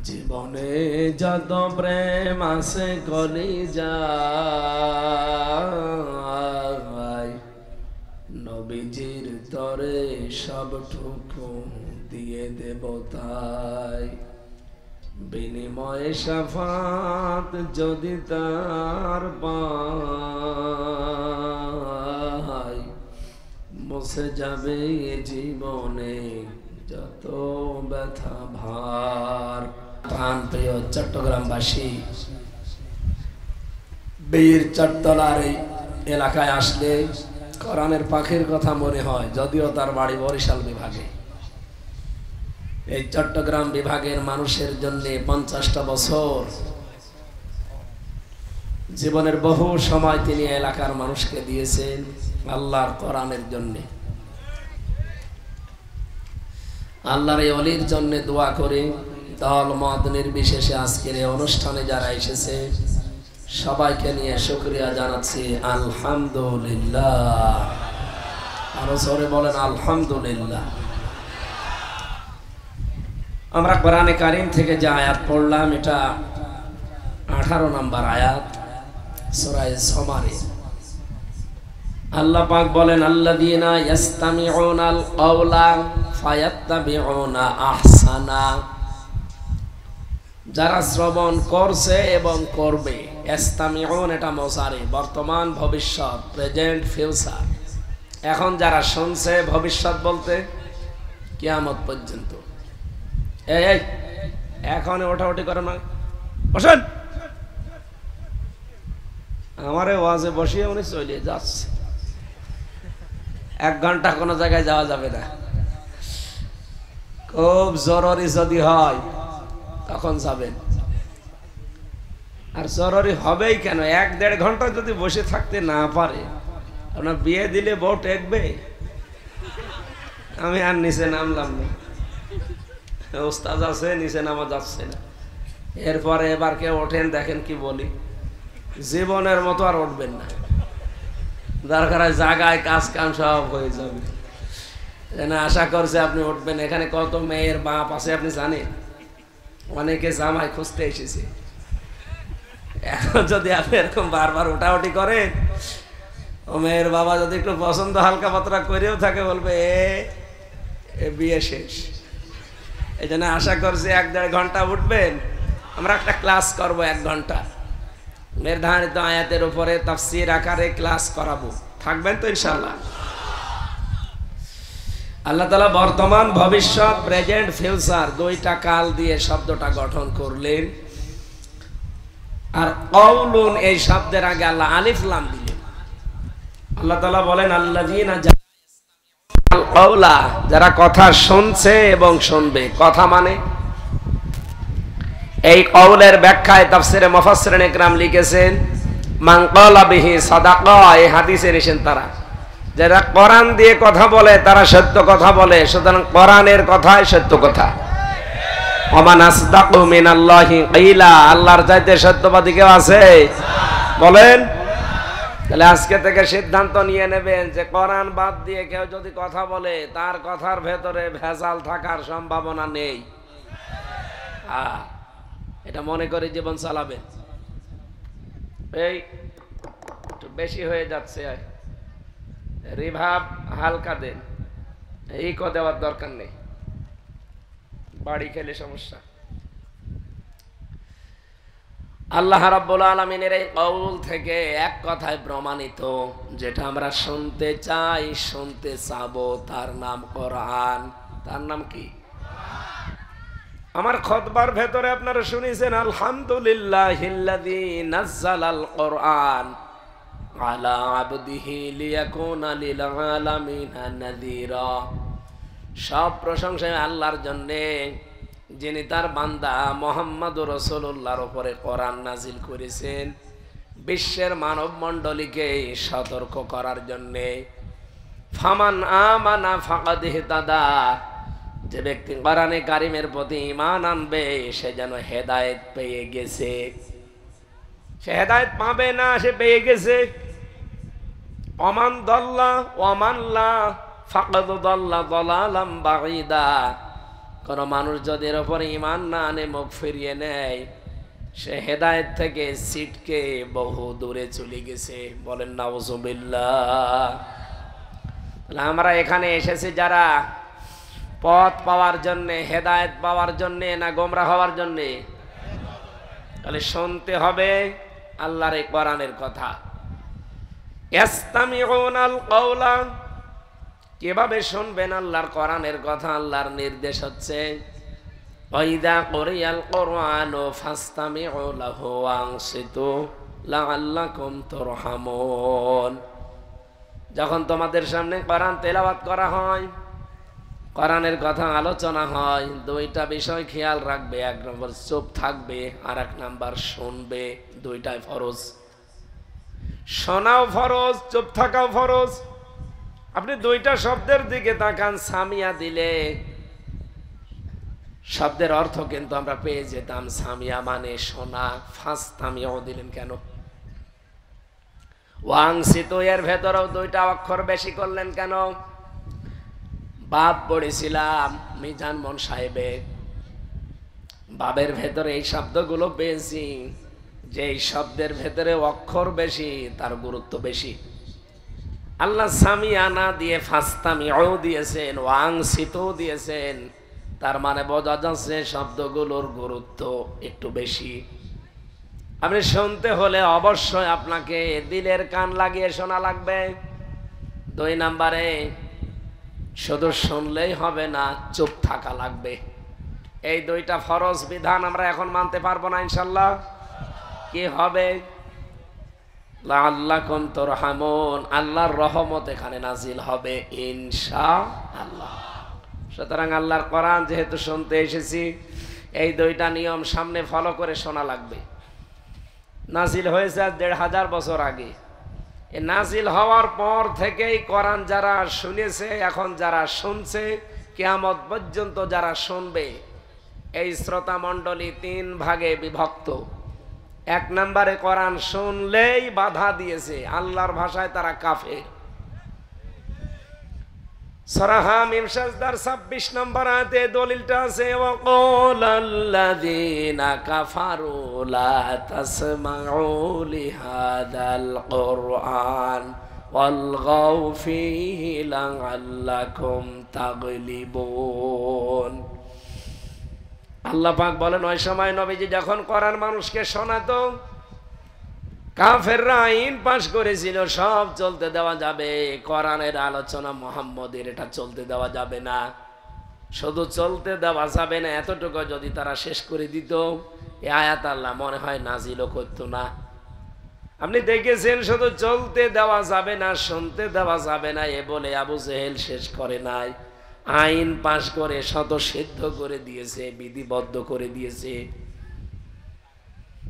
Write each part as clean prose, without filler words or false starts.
জীবনে যত প্রেম আছে কলিজায়, নবীজির তরে সবটুকু দিয়ে দেব তাই। বিনিময়ে শাফাত যদি তার পাই, মুছে যাবে জীবনে যত ব্যথা ভার। প্রাণপ্রিয় চট্টগ্রামবাসী, বীর চট্টলার এই এলাকায় আসলে কোরআনের পাখির কথা মনে হয়, যদিও তার বাড়ি বরিশাল বিভাগে। এই চট্টগ্রাম বিভাগের মানুষের জন্য 50টা বছর জীবনের বহু সময় তিনি এলাকার মানুষকে দিয়েছেন আল্লাহর কোরআনের জন্য। আল্লাহর এই ওলির জন্য দোয়া করে দল মত নির্বিশেষে আজকের এই অনুষ্ঠানে যারা এসেছে সবাইকে নিয়ে শুকরিয়া জানাচ্ছি আলহামদুলিল্লাহ। আরো জোরে বলেন আলহামদুলিল্লাহ। আমরা কোরআনে কারীম থেকে যে আয়াত পড়লাম, এটা 18 নম্বর আয়াত সূরা জুমারে। আল্লাহ পাক বলেন, আল্লাযীনা ইয়াস্তামিউনাল কাওলা ফায়াত্তাবিউনা আহসানা। যারা শ্রবণ করছে এবং করবে। ইস্তামিউন এটা মুজারি, বর্তমান ভবিষ্যৎ, প্রেজেন্ট ফিউচার। এখন যারা শুনছে, ভবিষ্যৎ বলতে কিয়ামত পর্যন্ত। এই এখন ওঠাউঠি করে না, বসেন। আমারে ওয়াজে বসিয়ে উনি চলে যাচ্ছে। 1 ঘন্টা কোনো জায়গায় যাওয়া যাবে না। খুব জরুরি যদি হয় তখন যাবেন। আর জরুরি হবেই কেন, 1-1.5 ঘন্টা যদি বসে থাকতে না পারে, আপনার বিয়ে দিলে বউ টেকবে? আমি আর নিচে নামলাম না, ওস্তাদ আছে, নিচে নামা যাচ্ছে না। এরপরে এবার কেউ ওঠেন, দেখেন কি বলি, জীবনের মতো আর উঠবেন না। দরকার জায়গায় কাজ কাম সব হয়ে যাবে। আশা করছে আপনি উঠবেন। এখানে কত মেয়ের বাপ আছে আপনি জানেন? অনেকে জামাই খুঁজতে এসেছে। এখন যদি আপনি এরকম বারবার উঠাউঠি করেন, ও মেয়ের বাবা যদি একটু পছন্দ হালকা পাতলা করেও থাকে, বলবে এ বিয়ে শেষ। এই জন্য আশা করছি 1-1.5 ঘন্টা উঠবেন। আমরা একটা ক্লাস করব 1 ঘন্টা, নির্ধারিত আয়াতের উপরে তাফসীর আকারে ক্লাস করাবো। থাকবেন তো ইনশাআল্লাহ? আল্লাহ তাআলা বর্তমান ভবিষ্যৎ, প্রেজেন্ট ফিউচার 2টা কাল দিয়ে শব্দটা গঠন করলেন। আর কওলুন এই শব্দের আগে আল্লাহ আলিফ লাম দিলেন। আল্লাহ তাআলা বলেন, আল্লাযীনা ইয়াসতামিউনাল কাওলা, যারা কথা শুনছে এবং শুনবে। কথা মানে এই কওলের ব্যাখ্যায় তাফসীরে মুফাসসিরিন ইকরাম লিখেছেন, মান ক্বালা বিহি সাদাকা। এই হাদিসে এসেছেন তারা যারা কোরআন দিয়ে কথা বলে তারা সত্য কথা বলে। সুতরাং কোরআনের কথাই সত্য কথা। ওমান আসদাকু মিনাল্লাহি কিলা, আল্লাহর চাইতে সত্যবাদী কেউ আছে? বলেন। তাহলে আজকে থেকে সিদ্ধান্ত নিয়ে নেবেন যে কোরআন বাদ দিয়ে কেউ যদি কথা বলে, তার কথার ভেতরে ভেজাল থাকার সম্ভাবনা নেই। এটা মনে করে জীবন চালাবেন। এই একটু বেশি হয়ে যাচ্ছে, রিভাব হালকা দেন, এই দেওয়ার দরকার নেই, বাড়ি খেলে সমস্যা। আল্লাহ রাব্বুল আলামিনের এই কওল থেকে এক কথায় প্রমাণিত, যেটা আমরা শুনতে চাই, শুনতে চাবো, তার নাম কোরআন। তার নাম কি? আমার খুতবার ভেতরে আপনারা শুনেছেন, আলহামদুলিল্লাহিল্লাযী নাযালাল কোরআন আলা আবদিহি লিয়াকুনা লিল আলামিনা নাযীরা। সব প্রশংসা আল্লাহর জন্য, যিনি তার বান্দা মুহাম্মদুর রাসূলুল্লাহর উপরে কোরআন নাজিল করেছেন বিশ্বের মানব মণ্ডলীকে সতর্ক করার জন্য। ফামান আমানা ফাকাদ ইহতাদা, যে ব্যক্তি কোরআনে কারিমের প্রতি ঈমান আনবে সে যেন হেদায়েত পেয়ে গেছে। সে হেদায়েত পাবে না, সে পেয়ে গেছে। ওমান দাল্লা ওয়ামান লা ফাকাদ দাল্লা দালালাম বাঈদা। কোন মানুষ যদি এর উপর ঈমান না আনে, মুখ ফিরিয়ে নেয়, সে হেদায়েত থেকে ছিটকে বহু দূরে চলে গেছে। বলেন নাউজুবিল্লাহ। তাহলে আমরা এখানে এসেছি যারা পথ পাওয়ার জন্যে, হেদায়েত পাওয়ার জন্যে, না গোমরাহ হওয়ার জন্যে? তাহলে শুনতে হবে আল্লাহর এই কোরআনের কথা। ইস্তামিউনাল কওলা, কিভাবে শুনবেন আল্লাহর কোরআনের কথা? আল্লাহর নির্দেশ হচ্ছে ওয়াইদা কুরিয়াল কুরআনু ফাসতামিউ লাহু ওয়ানসিতু লাআল্লাকুম তুরহামুন। যখন তোমাদের সামনে কোরআন তেলাওয়াত করা হয়, কোরআনের কথা আলোচনা হয়, দুইটা বিষয় খেয়াল রাখবে। এক নম্বর চুপ থাকবে, আর এক নম্বর শুনবে। দুইটাই ফরজ। শোনাও ফরজ, চুপ থাকাও ফরজ। আপনি দুইটা শব্দের দিকে তাকান, সামিয়া দিলে শব্দের অর্থ কিন্তু আমরা পেয়ে যেতাম। সামিয়া মানে শোনা, ফাসতামিউ দিলেন কেন? ওয়াংসিতু এর ভেতরেও দুইটা অক্ষর বেশি করলেন কেন? বাপ পড়েছিলাম মিজান মন সাহেবে, বাবের ভেতরে এই শব্দগুলো পেয়েছি যে এই শব্দের ভেতরে অক্ষর বেশি, তার গুরুত্ব বেশি। আল্লাহ সামিয়া না দিয়ে ফাসতামিউ দিয়েছেন, ওয়াংসিতু দিয়েছেন, তার মানে বোঝা যাচ্ছে শব্দগুলোর গুরুত্ব একটু বেশি। আপনি শুনতে হলে অবশ্যই আপনাকে দিলের কান লাগিয়ে শোনা লাগবে। দুই নম্বরে শুধু শুনলেই হবে না, চুপ থাকা লাগবে। এই দুইটা ফরজ বিধান আমরা এখন মানতে পারবো না ইনশাল্লাহ। কি হবে? লাআল্লাকুম তুরহামুন, আল্লাহর রহমত এখানে নাজিল হবে ইনশাআল্লাহ। সুতরাং আল্লাহর কোরআন যেহেতু শুনতে এসেছি, এই দুইটা নিয়ম সামনে ফলো করে শোনা লাগবে। নাজিল হয়েছে ১৫০০ বছর আগে। এই নাজিল হওয়ার পর থেকেই কোরআন যারা শুনেছে, এখন যারা শুনছে, কিয়ামত পর্যন্ত যারা শুনবে, এই শ্রোতা মণ্ডলী ৩ ভাগে বিভক্ত। এক নম্বরে কোরআন শুনলেই বাধা দিয়েছে, আল্লাহর ভাষায় তারা কাফের। সূরা হামিম সাজদার ২৬ নম্বর আয়াতে দলিলটা আছে, ওয়াকালাল্লাযীনা কাফারু লা তাসমাউ লিহাদাল কুরআন ওয়ালগাউ ফীহি লাআল্লাকুম তাগলিবুন। আল্লাহ পাক বলেন, ওই সময় নবীজি যখন কোরআন মানুষকে শোনাতো, কাফেররা আইন পাশ করেছিল সব চলতে দেওয়া যাবে, কোরআনের আলোচনা মুহাম্মদের এটা চলতে দেওয়া যাবে না। শুধু চলতে দেওয়া যাবে না এতটুকু যদি তারা শেষ করে দিত, এই আয়াত আল্লাহ মনে হয় নাজিলও করতো না। আপনি দেখেছেন শুধু চলতে দেওয়া যাবে না, শুনতে দেওয়া যাবে না এ বলে আবু জেহেল শেষ করে নাই, আইন পাশ করে শত সিদ্ধ করে দিয়েছে, বিধিবদ্ধ করে দিয়েছে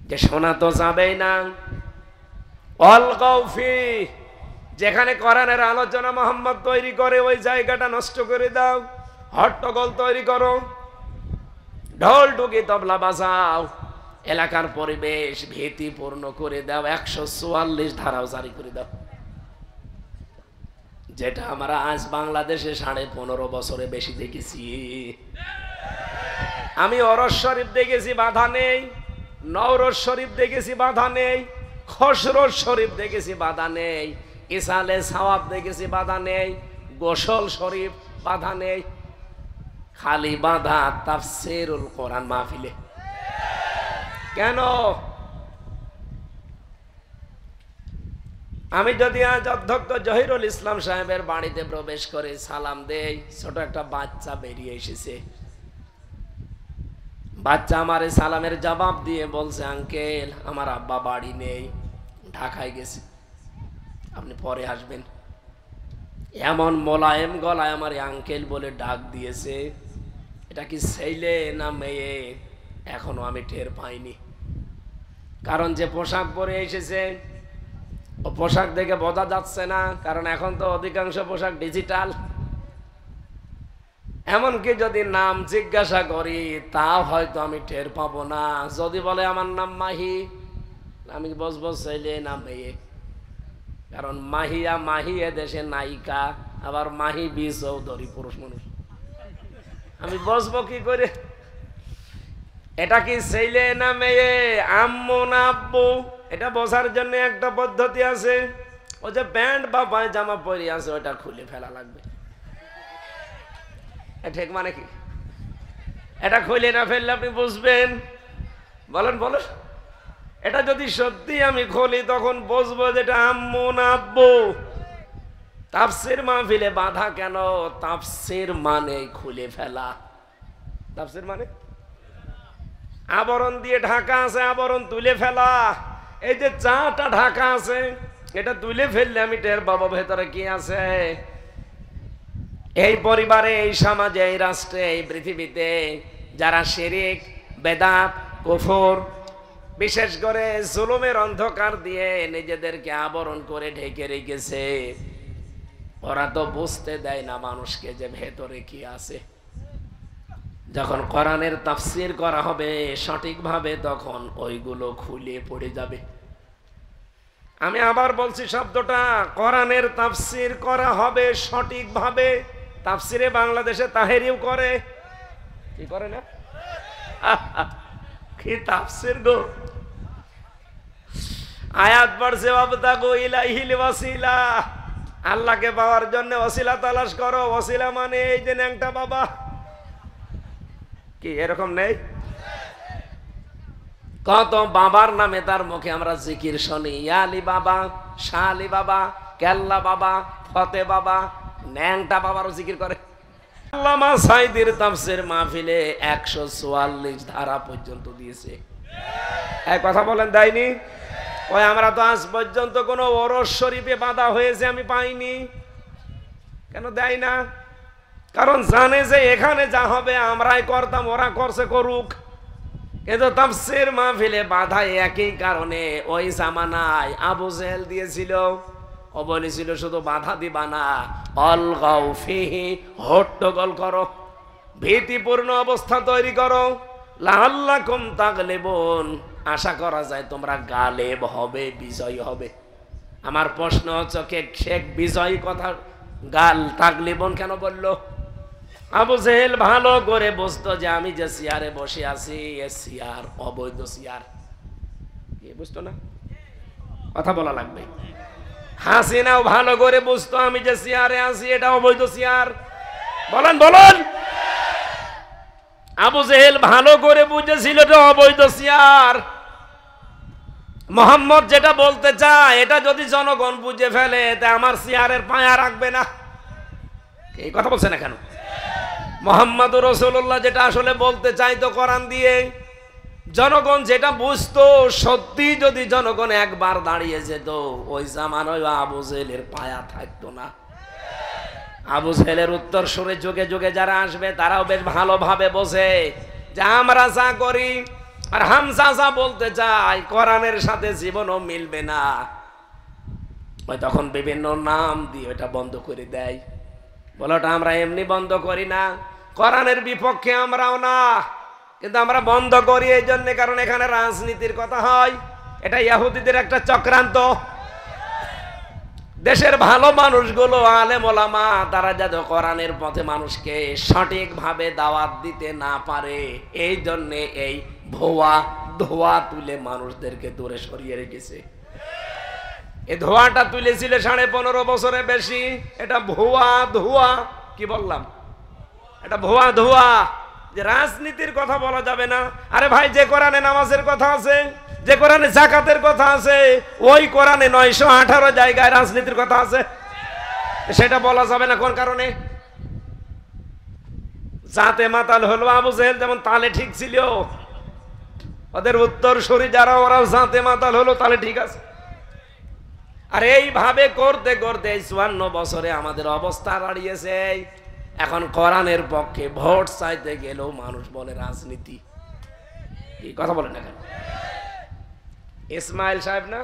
যে শোনা তো যাবেই না। অলগাউ ফি, যেখানে কোরআনের আলোচনা মুহাম্মদ তৈরি করে ওই জায়গাটা নষ্ট করে দাও, হট্টগোল তৈরি করো, ঢোল ঢুকি তবলা বাজাও, এলাকার পরিবেশ ভীতিপূর্ণ করে দাও, ১৪৪ ধারাও জারি করে দাও। যেটা আমরা আজ বাংলাদেশে ১৫.৫ বছরে বেশি দেখেছি। আমি ওরস শরীফ দেখেছি, বাধা নেই। নওরোজ শরীফ দেখেছি, বাধা নেই। খসরোজ শরীফ দেখেছি, বাধা নেই। ইসালে সাওয়াব দেখেছি, বাধা নেই। গোসল শরীফ, বাধা নেই। খালি বাধা তাফসীরুল কোরআন মাহফিলে। কেন? আমি যদি আজ অধ্যক্ষ জহিরুল ইসলাম সাহেবের বাড়িতে প্রবেশ করে সালাম দেই, ছোট একটা বাচ্চা বেরিয়ে এসেছে, বাচ্চা আমারে সালামের জবাব দিয়ে বলছে, আঙ্কেল আমার আব্বা বাড়ি নেই, ঢাকায় গেছে, আপনি পরে আসবেন। এমন মোলায়েম গলায় আমার আঙ্কেল বলে ডাক দিয়েছে, এটা কি ছেলে না মেয়ে এখনো আমি টের পাইনি। কারণ যে পোশাক পরে এসেছে ও পোশাক দেখে বোঝা যাচ্ছে না, কারণ এখন তো অধিকাংশ পোশাক ডিজিটাল। এমনকি যদি নাম জিজ্ঞাসা করি তা হয়তো আমি টের পাবো না। যদি বলে আমার নাম মাহি, আমি বসবো ছেলে না মেয়ে, কারণ মাহি এদেশে নায়িকা, আবার মাহি বি চৌধুরী পুরুষ মানুষ। আমি বসবো কি করে? এটা কি ছেলে না মেয়ে, আম্মু না আব্বু, এটা বোঝার জন্য একটা পদ্ধতি আছে। ও যে প্যান্ট বা পায়জামা পরে আছে ওটা খুলে ফেলা লাগবে। ঠিক মানে কি? এটা খুলে না ফেললে আপনি বুঝবেন? বলেন বলেন। এটা যদি সত্যি আমি খুলি তখন বুঝবো যেটা আম্মু না আব্বু। তাফসীর মাহফিলে বাধা কেন? তাফসীর মানে খুলে ফেলা। তাফসীর মানে আবরণ দিয়ে ঢাকা আছে, আবরণ তুলে ফেলা। এই যে চাটা ঢাকা আছে, এটা তুলে ফেললে আমি টের পাবো ভেতরে কি আছে। এই পরিবারে, এই সমাজে, এই রাষ্ট্রে, এই পৃথিবীতে যারা শিরক, বেদাত, কুফর, বিশেষ করে জুলুমের অন্ধকার দিয়ে নিজেদেরকে আবরণ করে ঢেকে রেখেছে, ওরা তো বুঝতে দেয় না মানুষকে যে ভেতরে কি আছে। যখন কোরআনের তাফসীর করা হবে সঠিকভাবে, তখন ওইগুলো খুলে পড়ে যাবে। আমি আবার বলছি শব্দটা, কোরআনের তাফসীর করা হবে সঠিকভাবে। তাফসীরে বাংলাদেশে তাহেরিও করে, কি করে না? কি তাফসীর গো! আয়াত পড়ছে ওয়াবতাগু ইলাইহিল ওয়াসিলা, আল্লাহকে পাওয়ার জন্য ওসিলা তালাশ করো। ওসিলা মানে এই যে ন্যাংটা বাবা, কি এরকম নেই? কত বাবার নামে তার মুখে আমরা জিকির শুনি। ইয়া আলী বাবা, শাহ আলী বাবা, কেল্লা বাবা, ফতে বাবা, ন্যাংটা বাবারও জিকির করে। আল্লামা সাঈদীর তাফসীর মাহফিলে 144 ধারা পর্যন্ত দিয়েছে। এক কথা বলেন, দেয়নি? ওই আমরা তো আজ পর্যন্ত কোনো ওরস শরীফে বাঁধা হয়েছে আমি পাইনি। কেন দেয় না? কারণ জানে যে এখানে যা হবে আমরাই করতাম, ওরা করছে করুক। কিন্তু তাফসীর মাহফিলে বাধা একই কারণে। ওই জামানায় আবু জেহেল দিয়েছিল, ও বলেছিল শুধু বাধা দিবা না, অলগাও ফিহি, হট্টগোল করো, ভীতিপূর্ণ অবস্থা তৈরি করো, লাআল্লাকুম তাগলিবুন, আশা করা যায় তোমরা গালেব হবে, বিজয়ী হবে। আমার প্রশ্ন হচ্ছে, শেখ বিজয়ী কথা গাল তাগলিবুন কেন বললো? আবু জেহেল ভালো করে বুঝতো যে আমি যে চেয়ারে বসে আছি এ চেয়ার অবৈধ চেয়ার। কি বুঝতো না? কথা বলা লাগবে। হাসিনাও ভালো করে বুঝতো আমি যে চেয়ারে আছি এটা অবৈধ চেয়ার। বলেন বলেন। আবু জেহেল ভালো করে বুঝেছিল এটা অবৈধ চেয়ার। মোহাম্মদ যেটা বলতে চায় এটা যদি জনগণ বুঝে ফেলে তা আমার চেয়ারের পায়া রাখবে না। এই কথা বলছে না কেন? মুহাম্মদুর রাসূলুল্লাহ যেটা আসলে বলতে চাইতো কোরআন দিয়ে, জনগণ যেটা বুঝতো, সত্যি যদি জনগণ একবার দাঁড়িয়ে যেত ওই জামানায় আবু জেহেলের পায়া থাকতো না। আবু জেহেলের উত্তর সুরে যুগে যুগে যারা আসবে তারাও বেশ ভালোভাবে বোঝে যে আমরা যা করি আর হামজা যা বলতে চাই কোরআনের সাথে জীবনও মিলবে না। ওই তখন বিভিন্ন নাম দিয়ে ওটা বন্ধ করে দেয়। বলে ওটা আমরা এমনি বন্ধ করি না, কোরআনের বিপক্ষে আমরাও না, কিন্তু আমরা বন্ধ করি এই জন্য কারণ এখানে রাজনীতির কথা হয়। এটা ইহুদিদের একটা চক্রান্ত। দেশের ভালো মানুষগুলো আলেম ওলামা তারা যাতে কোরআনের পথে মানুষকে সঠিকভাবে দাওয়াত দিতে না পারে, এই জন্য এই ভুয়া ধোয়া তুলে মানুষদেরকে দূরে সরিয়ে রেখেছে। এই ধোয়াটা তুলেছিল 15.5 বছরে বেশি। এটা ভুয়া ধোয়া। কি বললাম? এটা ভুয়া ধোয়া। যে রাজনীতির কথা বলা যাবে না। আরে ভাই, যে কোরআনে নামাজের কথা আছে, যে কোরআনে যাকাতের কথা আছে, ওই কোরআনে 918 জায়গায় রাজনীতির কথা আছে। সেটা বলা যাবে না কোন কারণে? যাতে মাতাল হলো আবু জেহেল যেমন তালে ঠিক ছিল, ওদের উত্তরসূরি যারা ওরাও যাতে মাতাল হলো তালে ঠিক আছে। আর এইভাবে করতে করতে 54 বছরে আমাদের অবস্থা দাঁড়িয়েছে। এখন কোরআনের পক্ষে ভোট চাইতে গেলেও মানুষ বলে রাজনীতি। কি কথা বলেন না কেন? ইসমাইল সাহেব না,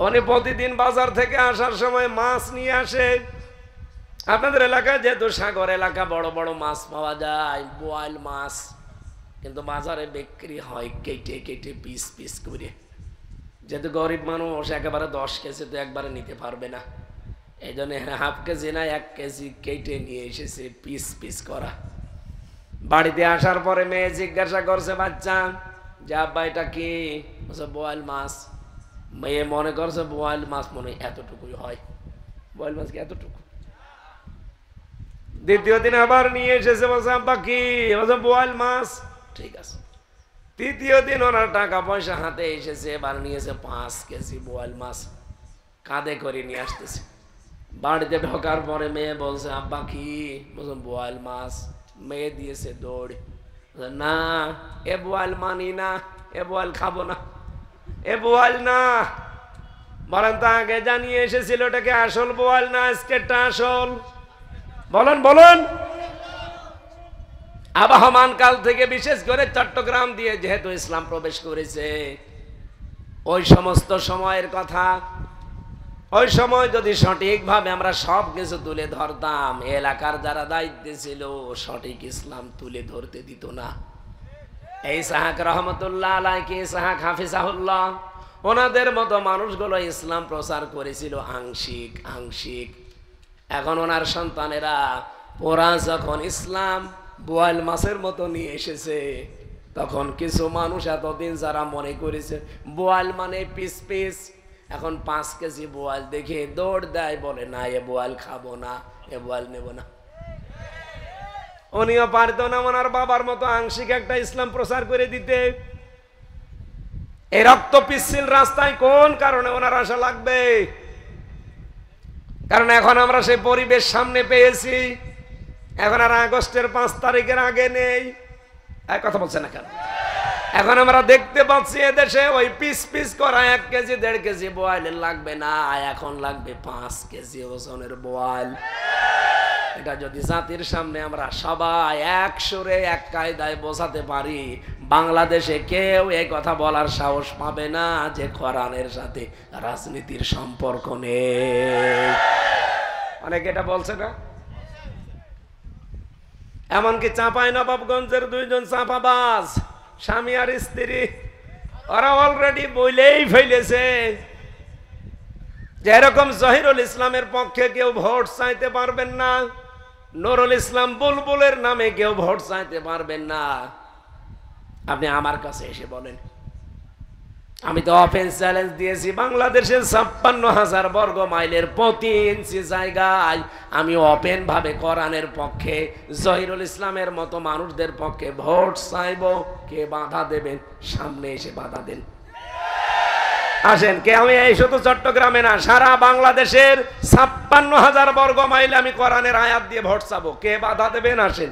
উনি প্রতিদিন বাজার থেকে আসার সময় মাছ নিয়ে আসে। আপনাদের এলাকায় যেহেতু সাগর এলাকা, বড় বড় মাছ পাওয়া যায়, বোয়াল মাছ, কিন্তু বাজারে বিক্রি হয় কেটে কেটে পিস পিস করে। যেহেতু গরিব মানুষ একেবারে 10 কেজি তো একবারে নিতে পারবে না, এই জন্য হাফ কেজি না 1 কেজি কেটে নিয়ে এসেছে পিস পিস করা। বাড়িতে আসার পরে মেয়ে জিজ্ঞাসা করছে বাচ্চা যে আব্বা এটা কি? বলছে বোয়াল মাছ। মেয়ে মনে করছে বোয়াল মাছ মনে এতটুকুই হয়, বোয়াল মাছ কি এতটুকু? দ্বিতীয় দিন আবার নিয়ে এসেছে, বলছে আব্বা কি? বলছে বোয়াল মাছ। ঠিক আছে। তৃতীয় দিন ওনার টাকা পয়সা হাতে এসেছে, এবার নিয়েছে 5 কেজি বোয়াল মাছ, কাঁধে করে নিয়ে আসতেছে। বাড়িতে ঢোকার পরে মেয়ে বলছে আব্বা কি? বলছে বোয়াল মাছ। মেয়ে দিয়েছে দৌড়, না এ বোয়াল মানি না, এ বোয়াল খাবো না, এ বোয়াল না। বলেন তো আগে জানিয়ে এসেছিল এটাকে আসল বোয়াল না আজকেরটা আসল? বলেন বলেন। আবহমান কাল থেকে বিশেষ করে চট্টগ্রাম দিয়ে যেহেতু ইসলাম প্রবেশ করেছে, ওই সমস্ত সময়ের কথা, ওই সময় যদি সঠিকভাবে আমরা সব কিছু তুলে ধরতাম, এলাকার যারা দায়িত্বে ছিল সঠিক ইসলাম তুলে ধরতে দিত না। এই ইসহাক রহমতুল্লাহ আলাইহি, ইসহাক হাফিজাহুল্লাহ, ওনাদের মতো মানুষগুলো ইসলাম প্রচার করেছিল আংশিক আংশিক। এখন ওনার সন্তানেরা ওরা যখন ইসলাম বোয়াল মাছের মতো নিয়ে এসেছে, তখন কিছু মানুষ এতদিন যারা মনে করেছে বোয়াল মানে পিস পিস, এখন 5 কেজি বোয়াল দেখে দৌড় দেয়, বলে না এ বোয়াল খাবো না, এ বোয়াল নেব না। উনিও পারতো না ওনার বাবার মতো আংশিক একটা ইসলাম প্রচার করে দিতে। এই রক্ত পিচ্ছিল রাস্তায় কোন কারণে ওনার আশা লাগবে? কারণ এখন আমরা সেই পরিবেশ সামনে পেয়েছি, এখন আর আগস্টের 5 তারিখের আগে নেই। এক কথা বলছে না কেন? এখন আমরা দেখতে পাচ্ছি এদেশে ওই পিস পিস করা 1 কেজি 1.5 কেজি বোয়ালের লাগবে না, এখন লাগবে 5 কেজি ওজনের বোয়াল। এটা যদি জাতির সামনে আমরা সবাই এক সুরে এক কায়দায় বোঝাতে পারি, বাংলাদেশে কেউ এই কথা বলার সাহস পাবে না যে কোরআনের সাথে রাজনীতির সম্পর্ক নেই। অনেকে এটা বলছে না? এমনকি চাঁপাইনবাবগঞ্জের 2 জন চাঁপাবাজ, স্বামী আর স্ত্রী, ওরা অলরেডি বলেই ফেলেছে যে এরকম জহিরুল ইসলামের পক্ষে কেউ ভোট চাইতে পারবেন না, নুরুল ইসলাম বুলবুলের নামে কেউ ভোট চাইতে পারবেন না। আপনি আমার কাছে এসে বলেন। আমি তো ওপেন চ্যালেঞ্জ দিয়েছি, বাংলাদেশের 56,000 বর্গ মাইলের প্রতি ইঞ্চি জায়গায় আমি ওপেন ভাবে কোরআনের পক্ষে, জহিরুল ইসলামের মতো মানুষদের পক্ষে ভোট চাইব। কে বাধা দেবেন? সামনে এসে বাধা দেন। আসেন। কে? আমি এই শুধু চট্টগ্রামে না, সারা বাংলাদেশের 56,000 বর্গ মাইলে আমি কোরআনের আয়াত দিয়ে ভোট চাবো। কে বাধা দেবেন? আসেন।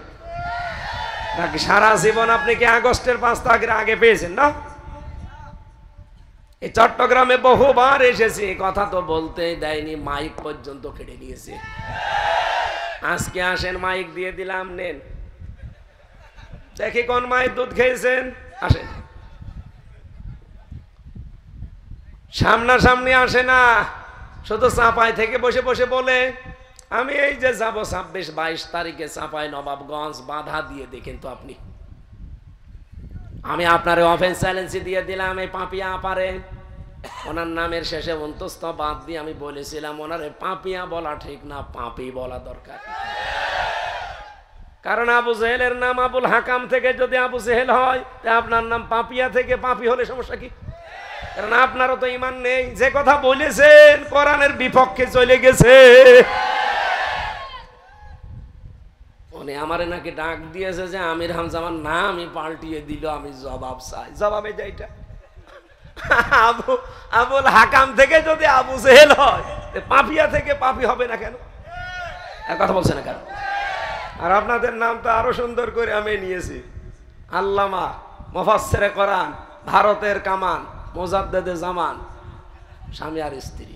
নাকি সারা জীবন আপনি কি আগস্টের 5 তারিখের আগে পেয়েছেন না? এই চট্টগ্রামে বহুবার এসেছি, কথা তো বলতেই দেয়নি, মাইক পর্যন্ত কেটে নিয়েছে। আজকে আসেন, মাইক দিয়ে দিলাম, নেন দেখি কোন মায়ের দুধ খেয়েছেন। আসেন। সামনাসামনি আসে না, শুধু চাঁপাই থেকে বসে বসে বলে আমি এই যে যাবো 26-22 তারিখে চাঁপাই নবাবগঞ্জ, বাধা দিয়ে দেখেন তো আপনি। আমি আপনার অফেন্স চ্যালেঞ্জ দিয়ে দিলাম। এই পাপিয়া পারে, ওনার নামের শেষে অন্তস্থ বাদ দিয়ে আমি বলেছিলাম ওনারে পাপিয়া বলা ঠিক না, পাপি বলা দরকার। কারণ আবু জেহেলের নাম আবুল হাকাম থেকে যদি আবু জেহেল হয়, তা আপনার নাম পাপিয়া থেকে পাপি হলে সমস্যা কি? কারণ আপনারও তো ঈমান নেই। যে কথা বলেছেন কোরআনের বিপক্ষে চলে গেছে। উনি আমারে নাকি ডাক দিয়েছে যে আমির হামজা আমার নামই পাল্টিয়ে দিল, আমি জবাব চাই। জবাবে যাইটা আবুল হাকাম থেকে যদি আবু জেহেল হয়, পাপিয়া থেকে পাপি হবে না কেন? কথা বলছে না কেন? আর আপনাদের নাম তো আরো সুন্দর করে আমি নিয়েছি, আল্লামা মুফাসসিরে কোরআন, ভারতের কামান, মুজাদ্দেদে জামান, স্বামী আর স্ত্রী।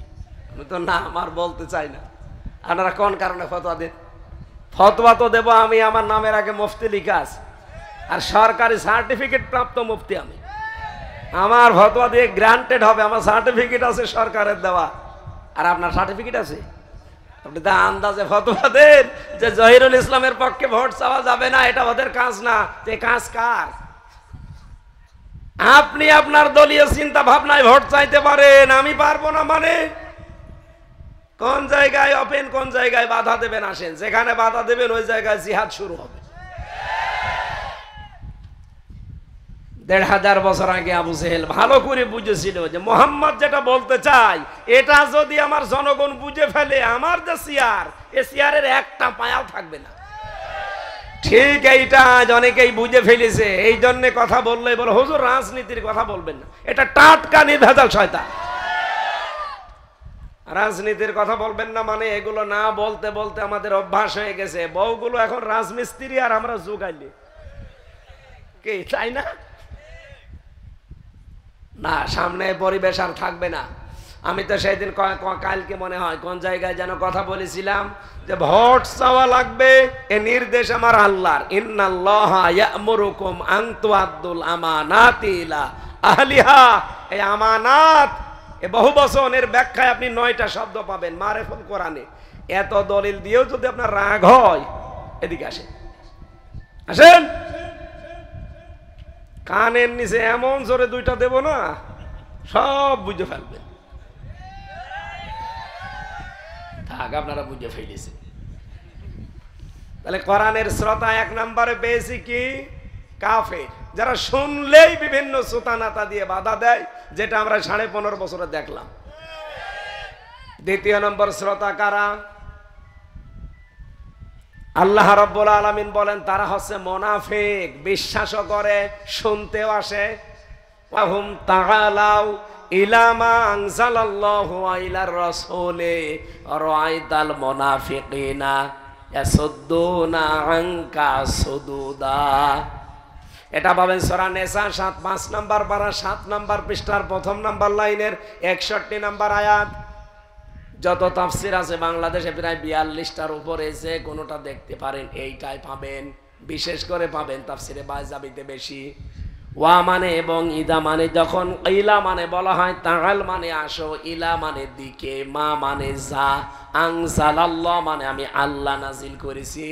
আমি তো না আমার বলতে চাই না। আপনারা কোন কারণে ফতোয়া দেন? ফতোয়া তো দেব আমি, আমার নামের আগে মুফতি লিখা আছে, আর সরকারি সার্টিফিকেট প্রাপ্ত মুফতি আমি। আমার ফতোয়া দিয়ে গ্রান্টেড হবে, আমার সার্টিফিকেট আছে সরকারের দেওয়া। আর আপনার সার্টিফিকেট আছে? আপনি তো আন্দাজে ফতোয়া দেন যে জহিরুল ইসলামের পক্ষে ভোট চাওয়া যাবে না, এটা ওদের কাজ না। যে কাজ কার? আপনি আপনার দলীয় চিন্তা ভাবনায় ভোট চাইতে পারেন, আমি পারবো না। মানে কোন জায়গায় ওপেন, কোন জায়গায় বাধা দেবেন? আসেন, যেখানে বাধা দেবেন ওই জায়গায় জিহাদ শুরু হবে। 1500 বছর আগে আবু জেহেল ভালো করে বুঝেছিল যে মোহাম্মদ যেটা বলতে চায় এটা যদি আমার জনগণ বুঝে ফেলে, আমার যে চেয়ার, এ চেয়ারের একটা পায়াও থাকবে না। ঠিক এইটা আজ অনেকেই বুঝে ফেলেছে, এই জন্য কথা বললে বলে হুজুর রাজনীতির কথা বলবেন না, এটা টাটকা নির্ভেজাল শয়তান। রাজনীতির কথা বলবেন না মানে এগুলো না বলতে বলতে আমাদের অভ্যাস হয়ে গেছে। বউগুলো এখন রাজমিস্ত্রি আর আমরা যোগাইলে কি, তাই না? না, সামনে পরিবেশ আর থাকবে না। আমি তো সেদিন কালকে মনে হয় কোন জায়গায় যেন কথা বলেছিলাম যে ভোট চাওয়া লাগবে, এ নির্দেশ আমার আল্লাহর। ইন্নাল্লাহা ইয়ামুরুকুম আন তুআদ্দুল আমানাতি ইলা আহলিহা। এই আমানাত, এ বহু বচনের ব্যাখ্যায় আপনি 9টা শব্দ পাবেন মারেফুল কোরআনে। এত দলিল দিয়েও যদি আপনার রাগ হয়, এদিকে আসেন, আসেন, কানের নিচে এমন জোরে 2টা দেব না, সব বুঝে ফেলবেন। থাক, আপনারা বুঝে ফেলেছে। তাহলে কোরআনের শ্রোতা 1 নম্বরে পেয়েছি কি? কাফের, যারা শুনলেই বিভিন্ন সুতানাতা দিয়ে বাধা দেয়, যেটা আমরা 15.5 বছরে দেখলাম। 2 নম্বর শ্রোতা কারা? আল্লাহ রাব্বুল আলামিন বলেন তারা হচ্ছে মুনাফিক, বিশ্বাসও করে, শুনতেও আসে। ওয়াহুম তাআলাউ ইলা মা আনজালাল্লাহু ইলার রাসূলি রাআইতাল মুনাফিকিনা ইয়াসুদ্দুনা আনকা সুদুদা। এটা পাবেন সূরা নিসা 5 নম্বর পারা 7 নম্বর পৃষ্ঠার 1 নম্বর লাইনের 61 নম্বর আয়াত। যত তাফসির আছে বাংলাদেশে প্রায় 42টার উপরে, যে কোনোটা দেখতে পারেন এইটাই পাবেন। বিশেষ করে পাবেন তাফসিরে বাইজাবিতে বেশি। ওয়া মানে এবং ইদা মানে, যখন ইলা মানে বলা হয়, তাআল মানে আসো, ইলা মানে দিকে, মা মানে যা, আনজালাল্লাহ মানে আমি আল্লাহ নাজিল করেছি,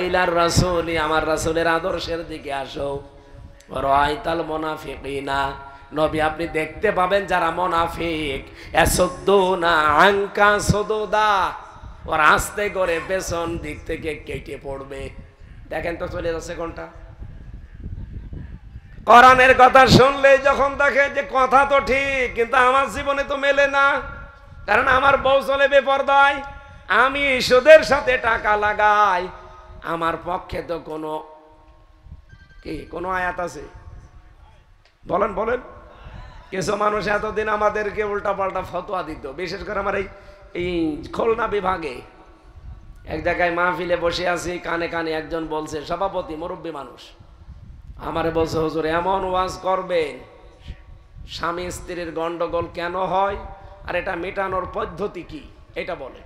ইলার রাসূলি আমার রাসূলের আদর্শের দিকে আসো। রাআইতাল মুনাফিকিনা, নবী আপনি দেখতে পাবেন যারা মুনাফিক, ইয়াসুদ্দুনা আনকা সুদুদা, ওর আস্তে করে পেছন দিক থেকে কেটে পড়বে। দেখেন তো চলে যাচ্ছে কোনটা। কোরআনের কথা শুনলে যখন দেখে যে কথা তো ঠিক, কিন্তু আমার জীবনে তো মেলে না, কারণ আমার বউ চলে বেপরদায়, আমি সুদের সাথে টাকা লাগাই, আমার পক্ষে তো কোনো আয়াত আছে? বলেন বলেন। কিছু মানুষ এতদিন আমাদেরকে উল্টাপাল্টা ফতোয়া দিত, বিশেষ করে আমার এই খুলনা বিভাগে এক জায়গায় মাহফিলে বসে আছি, কানে কানে একজন বলছে, সভাপতি মুরব্বী মানুষ, আমারে বলছে হুজুর এমন ওয়াজ করবেন স্বামী স্ত্রীর গন্ডগোল কেন হয় আর এটা মেটানোর পদ্ধতি কি, এটা বলে।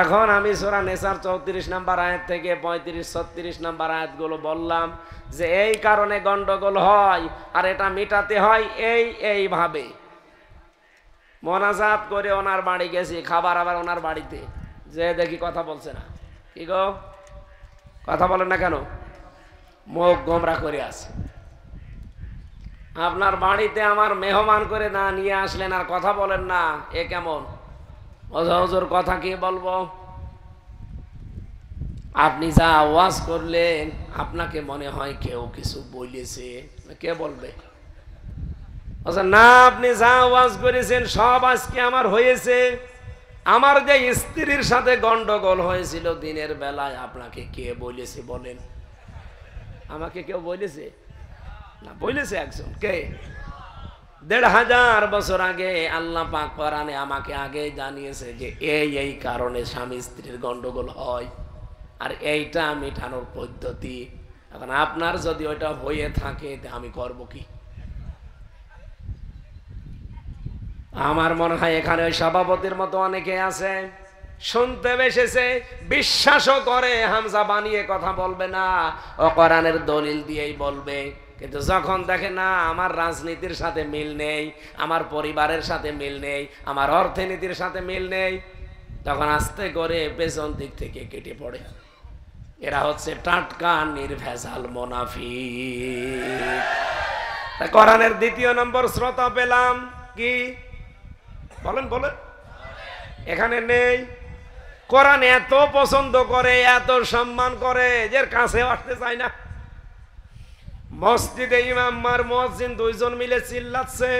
এখন আমি সূরা নিসার 34 নম্বর আয়াত থেকে 35-36 নম্বর আয়াতগুলো বললাম যে এই কারণে গন্ডগোল হয় আর এটা মেটাতে হয় এইভাবে। মোনাজাত করে ওনার বাড়ি গেছি, খাবার আবার ওনার বাড়িতে, যে দেখি কথা বলছে না। কি গো, কথা বলেন না কেন? মুখ গোমরা করে আছে। আপনার বাড়িতে আমার মেহমান করে না নিয়ে আসলেন আর কথা বলেন না, এ কেমন? হুজুর কথা কি বলবো? আপনি যা আওয়াজ করলেন আপনাকে মনে হয় কেউ কিছু বলেছে, কে বলবে? না, আপনি যা আওয়াজ করেছেন সব আজকে আমার হয়েছে। আমার যে স্ত্রীর সাথে গন্ডগোল হয়েছিল দিনের বেলায়, আপনাকে কে বলেছে বলেন? আমাকে কেউ বলেছে না? বলেছে একজন। কে? 1500 বছর আগে আল্লাহ পাক কোরআনে আমাকে আগে জানিয়েছে যে এই কারণে স্বামী স্ত্রীর গন্ডগোল হয় আর এইটা মেটানোর পদ্ধতি। এখন আপনার যদি ওইটা হয়ে থাকে আমি করব কি? আমার মনে হয় এখানে ওই সভাপতির মতো অনেকে আছে, শুনতে বেসেছে, বিশ্বাসও করে, হামজা বানিয়ে কথা বলবে না, ও কোরআনের দলিল দিয়েই বলবে। কিন্তু যখন দেখে না আমার রাজনীতির সাথে মিল নেই, আমার পরিবারের সাথে মিল নেই, আমার অর্থনীতির সাথে মিল নেই, তখন আস্তে করে পেছন দিক থেকে কেটে পড়ে। এরা হচ্ছে টাটকা নির্ভেজাল মুনাফিক। কোরআনের 2 নম্বর শ্রোতা পেলাম কি? বলেন বলেন। এখানে নেই। কোরআন এত পছন্দ করে, এত সম্মান করে যে কাছে আসতে চায় না। মসজিদে ইমাম আর মুয়াজ্জিন দুইজন মিলে চিল্লাচ্ছে।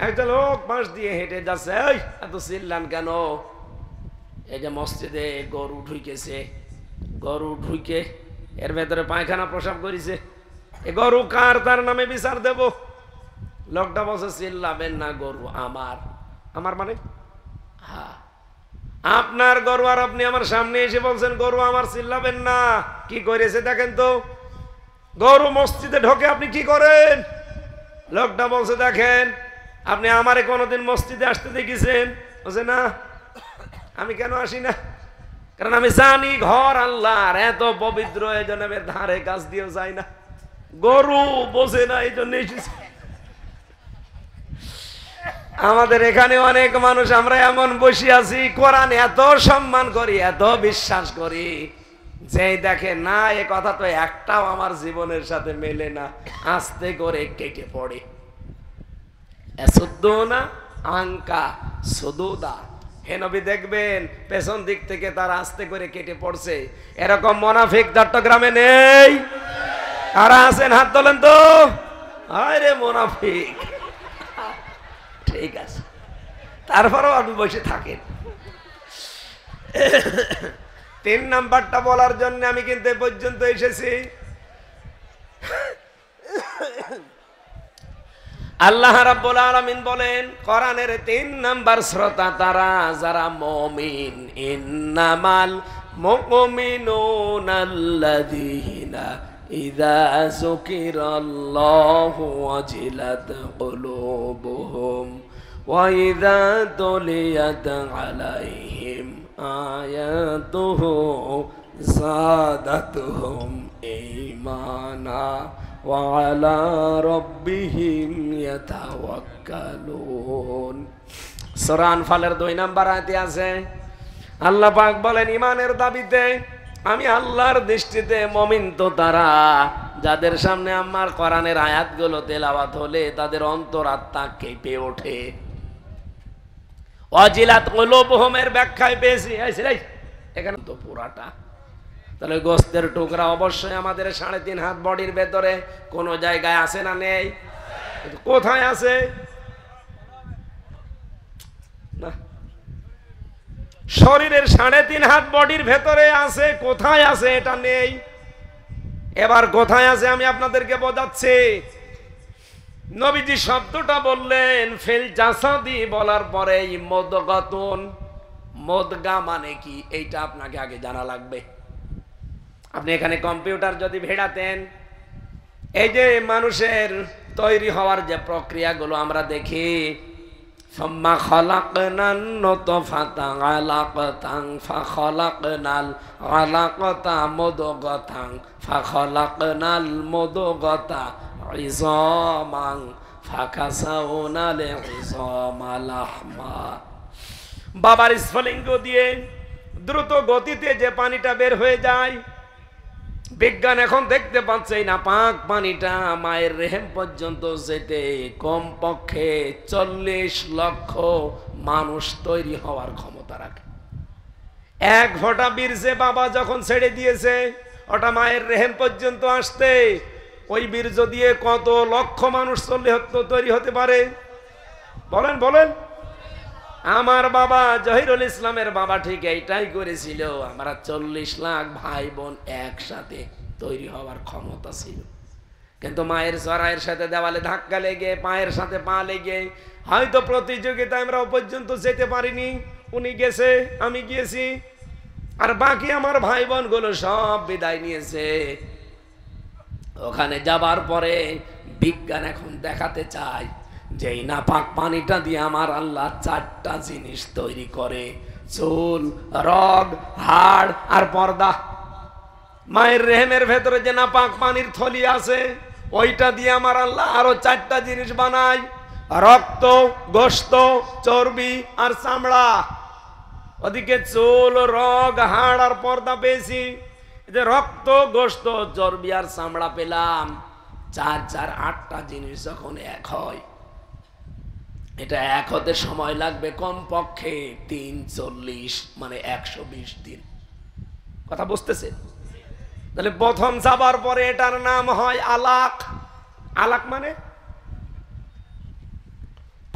একটা লোক পাশ দিয়ে হেঁটে যাচ্ছে, এই এত চিল্লান কেন? এই যে মসজিদে গরু ঢুকেছে, গরু ঢুকে এর ভেতরে পায়খানা প্রসাব করেছে, এ গরু কার? তার নামে বিচার দেব। লোকটা বসে, চিল্লাবেন না, গরু আমার। আমার মানে? হ্যাঁ, আপনার গরু, আর আপনি আমার সামনে এসে বলছেন গরু আমার, চিল্লাবেন না। কি করেছে দেখেন তো, গরু মসজিদে ঢোকে আপনি কি করেন? লোকটা বলছে, দেখেন আপনি আমারে কোনোদিন মসজিদে আসতে দেখেছেন? বলছে না, আমি কেন আসি না, কারণ আমি জানি ঘর আল্লাহর এত পবিত্র, এই জন্য আমি ধারে কাছ দিয়েও যাই না। গরু বোঝে না, এই জন্য এসেছি। আমাদের এখানে অনেক মানুষ আমরা এমন বসে আছি, কোরআন এত সম্মান করি, এত বিশ্বাস করি, যে দেখে না এ কথা তো একটাও আমার জীবনের সাথে মেলে না, আস্তে করে কেটে পড়ে। এসুদ্দুনা আঙ্কা সুদুদা, হে নবী দেখবেন পেছন দিক থেকে তারা আস্তে করে কেটে পড়ছে। এরকম মুনাফিক চট্টগ্রামে নেই? কারা আছেন হাত তোলেন তো। আরে মুনাফিক, ঠিক আছে, তারপরেও আপনি বসে থাকেন। 3 নাম্বারটা বলার জন্য আমি কিন্তু এ পর্যন্ত এসেছি। আল্লাহ রাব্বুল আলামিন বলেন কোরআনের 3 নাম্বার শ্রোতা তারা যারা মুমিন। ইন্নামাল মুমিনুনাল্লাযীনা ইযা যুকিরাল্লাহু ওয়াজিলাত কুলুবুহুম ওয়া ইযা তুলিয়াত আলাইহিম আয়াতুহু যাদাতুহুম ঈমানা ওয়া আলা রাব্বিহিম ইয়াতাওয়াক্কালুন। সূরা আনফালের 2 নাম্বার আয়াতে আছে আল্লাহ পাক বলেন ঈমানের দাবিতে আমি আল্লাহর দৃষ্টিতে মুমিন তো তারা যাদের সামনে আমার কোরআনের আয়াতগুলো তেলাওয়াত হলে তাদের অন্তরাত্মা কেঁপে ওঠে। ওয়াজিলাত কুলুবুহুমের ব্যাখ্যায় পেয়েছি এখানে তো পুরাটা, তাহলে গোস্তের টুকরা অবশ্যই আমাদের 3.5 হাত বডির ভেতরে কোন জায়গায় আছে না নেই? কোথায় আছে? না, শরীরের 3.5 হাত বডির ভেতরে আছে, কোথায় আছে এটা নেই। এবার কোথায় আছে আমি আপনাদেরকে বোঝাচ্ছি। নবীজি শব্দটা বললেন ফিল জাসাদি, বলার পরে মুদগাতুন, মুদগা মানে কি এইটা আপনাকে আগে জানা লাগবে। আপনি এখানে কম্পিউটার যদি ভেড়াতেন, এই যে মানুষের তৈরি হওয়ার যে প্রক্রিয়াগুলো আমরা দেখি, সুম্মা খালাকনান নুতফাতা আলাকাতান ফাখালাকনাল আলাকাতা মুদগাতান ফাখালাকনাল মুদগাতা ইযামান ফাকাসাউনাল ইযামা লাহমা। বাবার স্ফলিঙ্গ দিয়ে দ্রুত গতিতে যে পানিটা বের হয়ে যায়, বিজ্ঞান এখন দেখতে পাচ্ছে না পাক পানিটা মায়ের রেহেম পর্যন্ত যেতে কমপক্ষে 40 লক্ষ মানুষ তৈরি হওয়ার ক্ষমতা রাখে। 1 ফোঁটা বীর্যে বাবা যখন ছেড়ে দিয়েছে, ওটা মায়ের রেহেম পর্যন্ত আসতে ওই বীর্য দিয়ে কত লক্ষ মানুষ তৈরি হতে পারে? বলেন বলেন। আমার বাবা জহিরুল ইসলামের বাবা ঠিক এইটাই করেছিল। আমরা 40 লাখ ভাই বোন একসাথে তৈরি হওয়ার ক্ষমতা ছিল, কিন্তু মায়ের চড়াইয়ের সাথে দেওয়ালে ধাক্কা লেগে পায়ের সাথে পা লেগে হয়তো প্রতিযোগিতায় আমরা পর্যন্ত যেতে পারিনি। উনি গেছে, আমি গিয়েছি, আর বাকি আমার ভাই বোন গুলো সব বিদায় নিয়েছে। ওখানে যাবার পরে বিজ্ঞান এখন দেখাতে চায় যে এই নাপাক পানিটা দিয়ে আমার আল্লাহ 4টা জিনিস তৈরি করে, চুল, রগ, হাড় আর পর্দা। মায়ের রেহেমের ভেতরে যে নাপাক পানির থলি আছে, ওইটা দিয়ে আমার আল্লাহ আরো 4টা জিনিস বানায়, রক্ত, গোশত, চর্বি আর চামড়া। ওদিকে চুল, রগ, হাড় আর পর্দা পেয়েছি, যে রক্ত, গোশত, চর্বি আর চামড়া পেলাম। 4 8টা জিনিস যখন এক হয়, এটা এক হতে সময় লাগবে কমপক্ষে 340 মানে 120 দিন। কথা বুঝতেছে? তাহলে প্রথম চাবার পরে এটার নাম হয় আলাক। আলাক মানে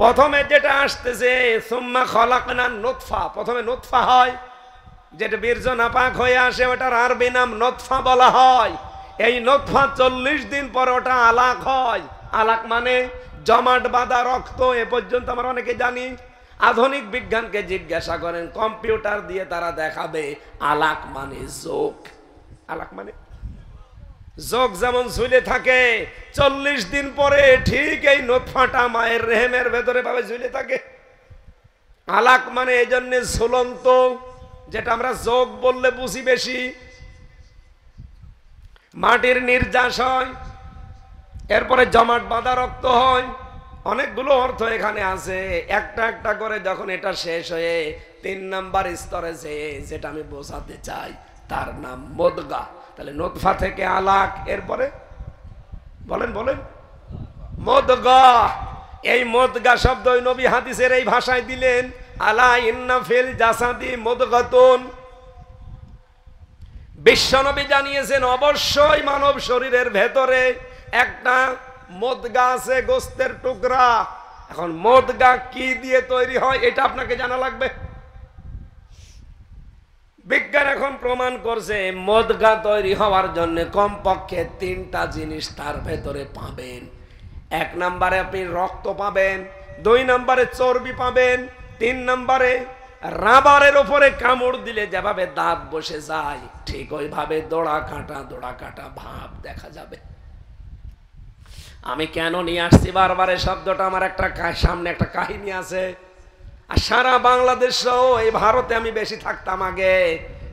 প্রথমে যেটা আসতেছে সুম্মা খলাকনা নুতফা, প্রথমে নুতফা হয়, যেটা বীর্য নাপাক হয়ে আসে ওটার আরবি নাম নুতফা বলা হয়। এই নুতফা 40 দিন পর ওটা আলাক হয়। আলাক মানে জমাট বাঁধা রক্ত। এ পর্যন্ত আমরা অনেকে জানি। আধুনিক বিজ্ঞানকে জিজ্ঞাসা করেন, কম্পিউটার দিয়ে তারা দেখাবে আলাক মানে যোগ। আলাক মানে যোগ যেমন ঝুলে থাকে 40 দিন পরে ঠিক এই নুতফাটা মায়ের রেহেমের ভেতরে ভাবে ঝুলে থাকে। আলাক মানে এই জন্য ঝুলন্ত, যেটা আমরা যোগ বললে বুঝি বেশি। মাটির নির্যাস হয়, এরপরে জমাট বাঁধা রক্ত হয়। অনেকগুলো অর্থ এখানে আছে, একটা একটা করে যখন এটা শেষ হয়ে 3 নাম্বার স্তরে যেটা আমি বোঝাতে চাই তার নাম মুদগা। তাহলে নুতফা থেকে আলাক, এরপরে বলেন বলেন মুদগা। এই মুদগা শব্দ নবী হাদিসের এই ভাষায় দিলেন, আলা ইন্না ফিল জাসাদি মুদগাতুন। বিশ্বনবী জানিয়েছেন অবশ্যই মানব শরীরের ভেতরে একটা মুদগা আছে, গোস্তের টুকরা। এখন মুদগা কি দিয়ে তৈরি হয় এটা আপনাকে জানা লাগবে। বিজ্ঞান এখন প্রমাণ করছে মুদগা তৈরি হওয়ার জন্য কমপক্ষে 3টা জিনিস তার ভেতরে পাবেন। 1 নম্বরে আপনি রক্ত পাবেন, 2 নম্বরে চর্বি পাবেন, 3 নম্বরে রাবারের উপরে কামড় দিলে যেভাবে দাঁত বসে যায় ঠিক ওইভাবে দোড়া কাটা ভাব দেখা যাবে। আমি কেন নিয়ে আসছি বারবার এই শব্দটা, আমার একটা সামনে একটা কাহিনী আছে। আর সারা বাংলাদেশ সহ এই ভারতে আমি বেশি থাকতাম আগে,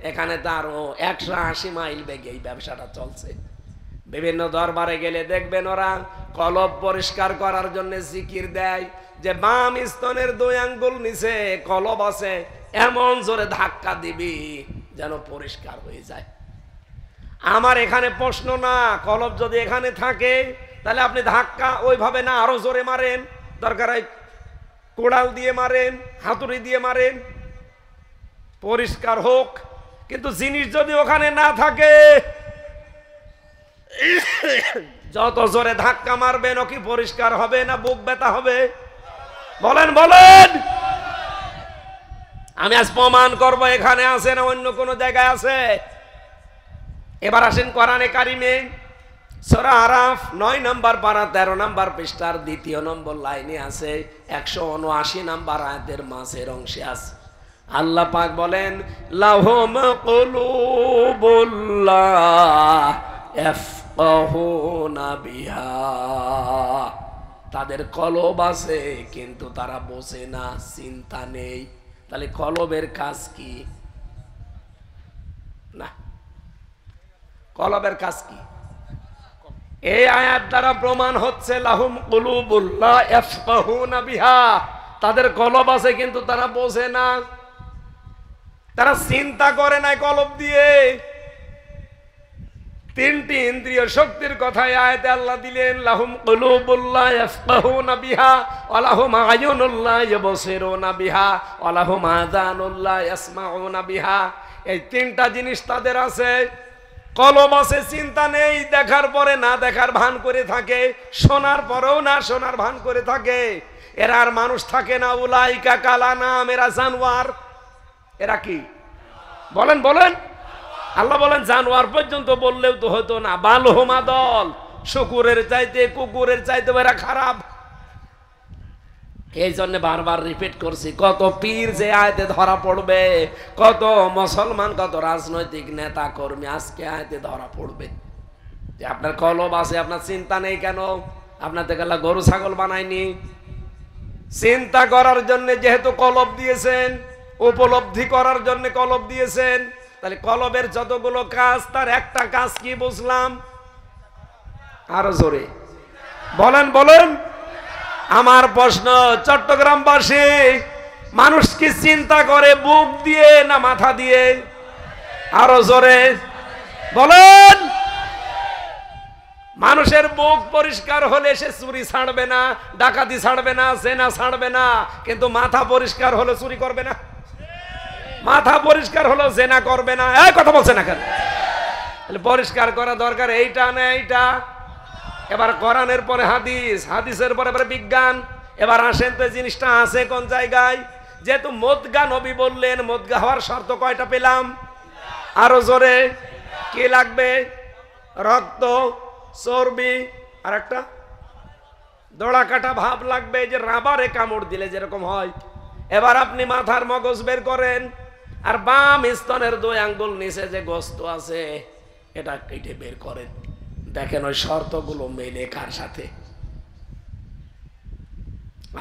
এখানে তো আরো 180 মাইল বেগে এই ব্যবসাটা চলছে। বিভিন্ন দরবারে গেলে দেখবেন ওরা কলব পরিষ্কার করার জন্য জিকির দেয় যে বাম স্তনের 2 আঙ্গুল নিচে কলব আছে, এমন জোরে ধাক্কা দিবি যেন পরিষ্কার হয়ে যায়। আমার এখানে প্রশ্ন না, কলব যদি এখানে থাকে তাহলে আপনি ধাক্কা ওইভাবে না, আরো জোরে মারেন, দরকার হয় কোড়াল দিয়ে মারেন, হাতুড়ি দিয়ে মারেন, পরিষ্কার হোক। কিন্তু জিনিস যদি ওখানে না থাকে যত জোরে ধাক্কা মারবেন ও কি পরিষ্কার হবে না বুক ব্যথা হবে? বলেন বলেন। আমি আজ প্রমাণ করব এখানে আছে না অন্য কোন জায়গায় আছে। এবার আসেন কোরআনে কারিমে সূরা আরাফ 9 নম্বর পারা 13 নম্বর পৃষ্ঠার 2 নম্বর লাইনে আছে, 179 নম্বর আয়াতের মাঝের অংশে আছে। আল্লাহ পাক বলেন লাহুম কুলুবুল লা ইয়াফকাহুনা বিহা, তাদের কলব আছে কিন্তু তারা বোঝে না, চিন্তা নেই। তাহলে কলবের কাজ কি? না, কলবের কাজ কি? এই আয়াত দ্বারা প্রমাণ হচ্ছে লাহুম কুলুবুল লা ইয়াফকাহুনা বিহা, তাদের কলব আছে কিন্তু তারা বোঝে না, তারা চিন্তা করে না কলব দিয়ে। 3টি ইন্দ্রিয় শক্তির কথা আয়াতে আল্লাহ দিলেন, লাহুম কুলুবুল লা ইয়াফকাহুনা বিহা ওয়া লাহুম আয়ুনুল লা ইউবসিরুনা বিহা ওয়া লাহুম আযানুল লা ইয়াসমাউনা বিহা। এই 3টা জিনিস তাদের আছে। কলব আছে, চিন্তা নেই, দেখার পরে না দেখার ভান করে থাকে, শোনার পরেও না শোনার ভান করে থাকে। এরা আর মানুষ থাকে না, উলাইকা কালানাম, এরা জানোয়ার। এরা কি? বলেন বলেন। আল্লাহ বলেন জানোয়ার পর্যন্ত বললেও তো হতো না, বালহুমা দল, শুকুরের চাইতে কুকুরের চাইতে এরা খারাপ। এই জন্য বারবার রিপিট করছি, কত পীর যে আয়াতে ধরা পড়বে, কত মুসলমান, কত রাজনৈতিক নেতা কর্মী আজকে আয়াতে ধরা পড়বে যে আপনার কলব আছে, আপনার চিন্তা নেই কেন? আপনার থেকে আল্লাহ গরু ছাগল বানায়নি। চিন্তা করার জন্য যেহেতু কলব দিয়েছেন, উপলব্ধি করার জন্য কলব দিয়েছেন, তাহলে কলবের যতগুলো কাজ তার একটা কাজ কি বুঝলাম? আরো জোরে বলেন বলেন। আমার প্রশ্ন, চট্টগ্রামবাসী মানুষ কি চিন্তা করে বুক দিয়ে না মাথা দিয়ে? আরো জোরে বলেন। মানুষের বুক পরিষ্কার হলে সে চুরি ছাড়বে না, ডাকাতি ছাড়বে না, জেনা ছাড়বে না, কিন্তু মাথা পরিষ্কার হলে চুরি করবে না, মাথা পরিষ্কার হলো জেনা করবে না। এই কথা বলছে না কেন? পরিষ্কার করা দরকার, এইটা না এইটা। এবার কোরআনের পরে হাদিস, হাদিসের পরে বিজ্ঞান। এবার আসেন তো জিনিসটা আছে কোন জায়গায়। যেহেতু মোদগা নবী বললেন, মোদগা হওয়ার শর্ত কয়টা পেলাম? আরো জোরে। কি লাগবে? রক্ত, চর্বি, আর একটা দড়া কাটা ভাব লাগবে, যে রাবারে কামড় দিলে যেরকম হয়। এবার আপনি মাথার মগজ বের করেন, আর বাম স্তনের 2 আঙ্গুল নিচে যে গোস্ত আছে এটা কেটে বের করেন। দেখেন ওই শর্তগুলো মেলে কার সাথে।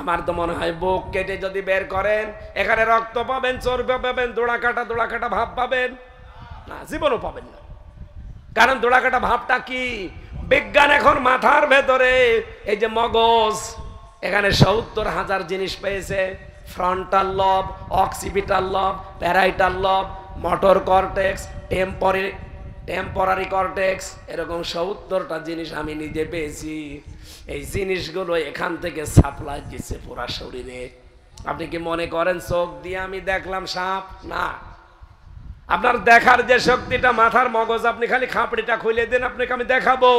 আমার তো মনে হয় বুক কেটে যদি বের করেন, এখানে রক্ত পাবেন, চর্বি পাবেন, দোড়া কাটা ভাব পাবেন না, জীবনও পাবেন না। কারণ দোড়া কাটা ভাবটা কি? বিজ্ঞান এখন মাথার ভেতরে এই যে মগজ, এখানে 70,000 জিনিস পেয়েছে। ফ্রন্টাল লব, অক্সিপিটাল লব, প্যারাইটাল লব, মোটর কর্টেক্স, টেম্পোরারি কর্টেক্স, এরকম 70টা জিনিস আমি নিজে পেয়েছি। এই জিনিসগুলো এখান থেকে সাপ্লাই দিচ্ছে পুরা শরীরে। আপনি কি মনে করেন চোখ দিয়ে আমি দেখলাম সাপ? না, আপনার দেখার যে শক্তিটা মাথার মগজ, আপনি খালি খাপড়িটা খুলে দেন, আপনাকে আমি দেখাবো।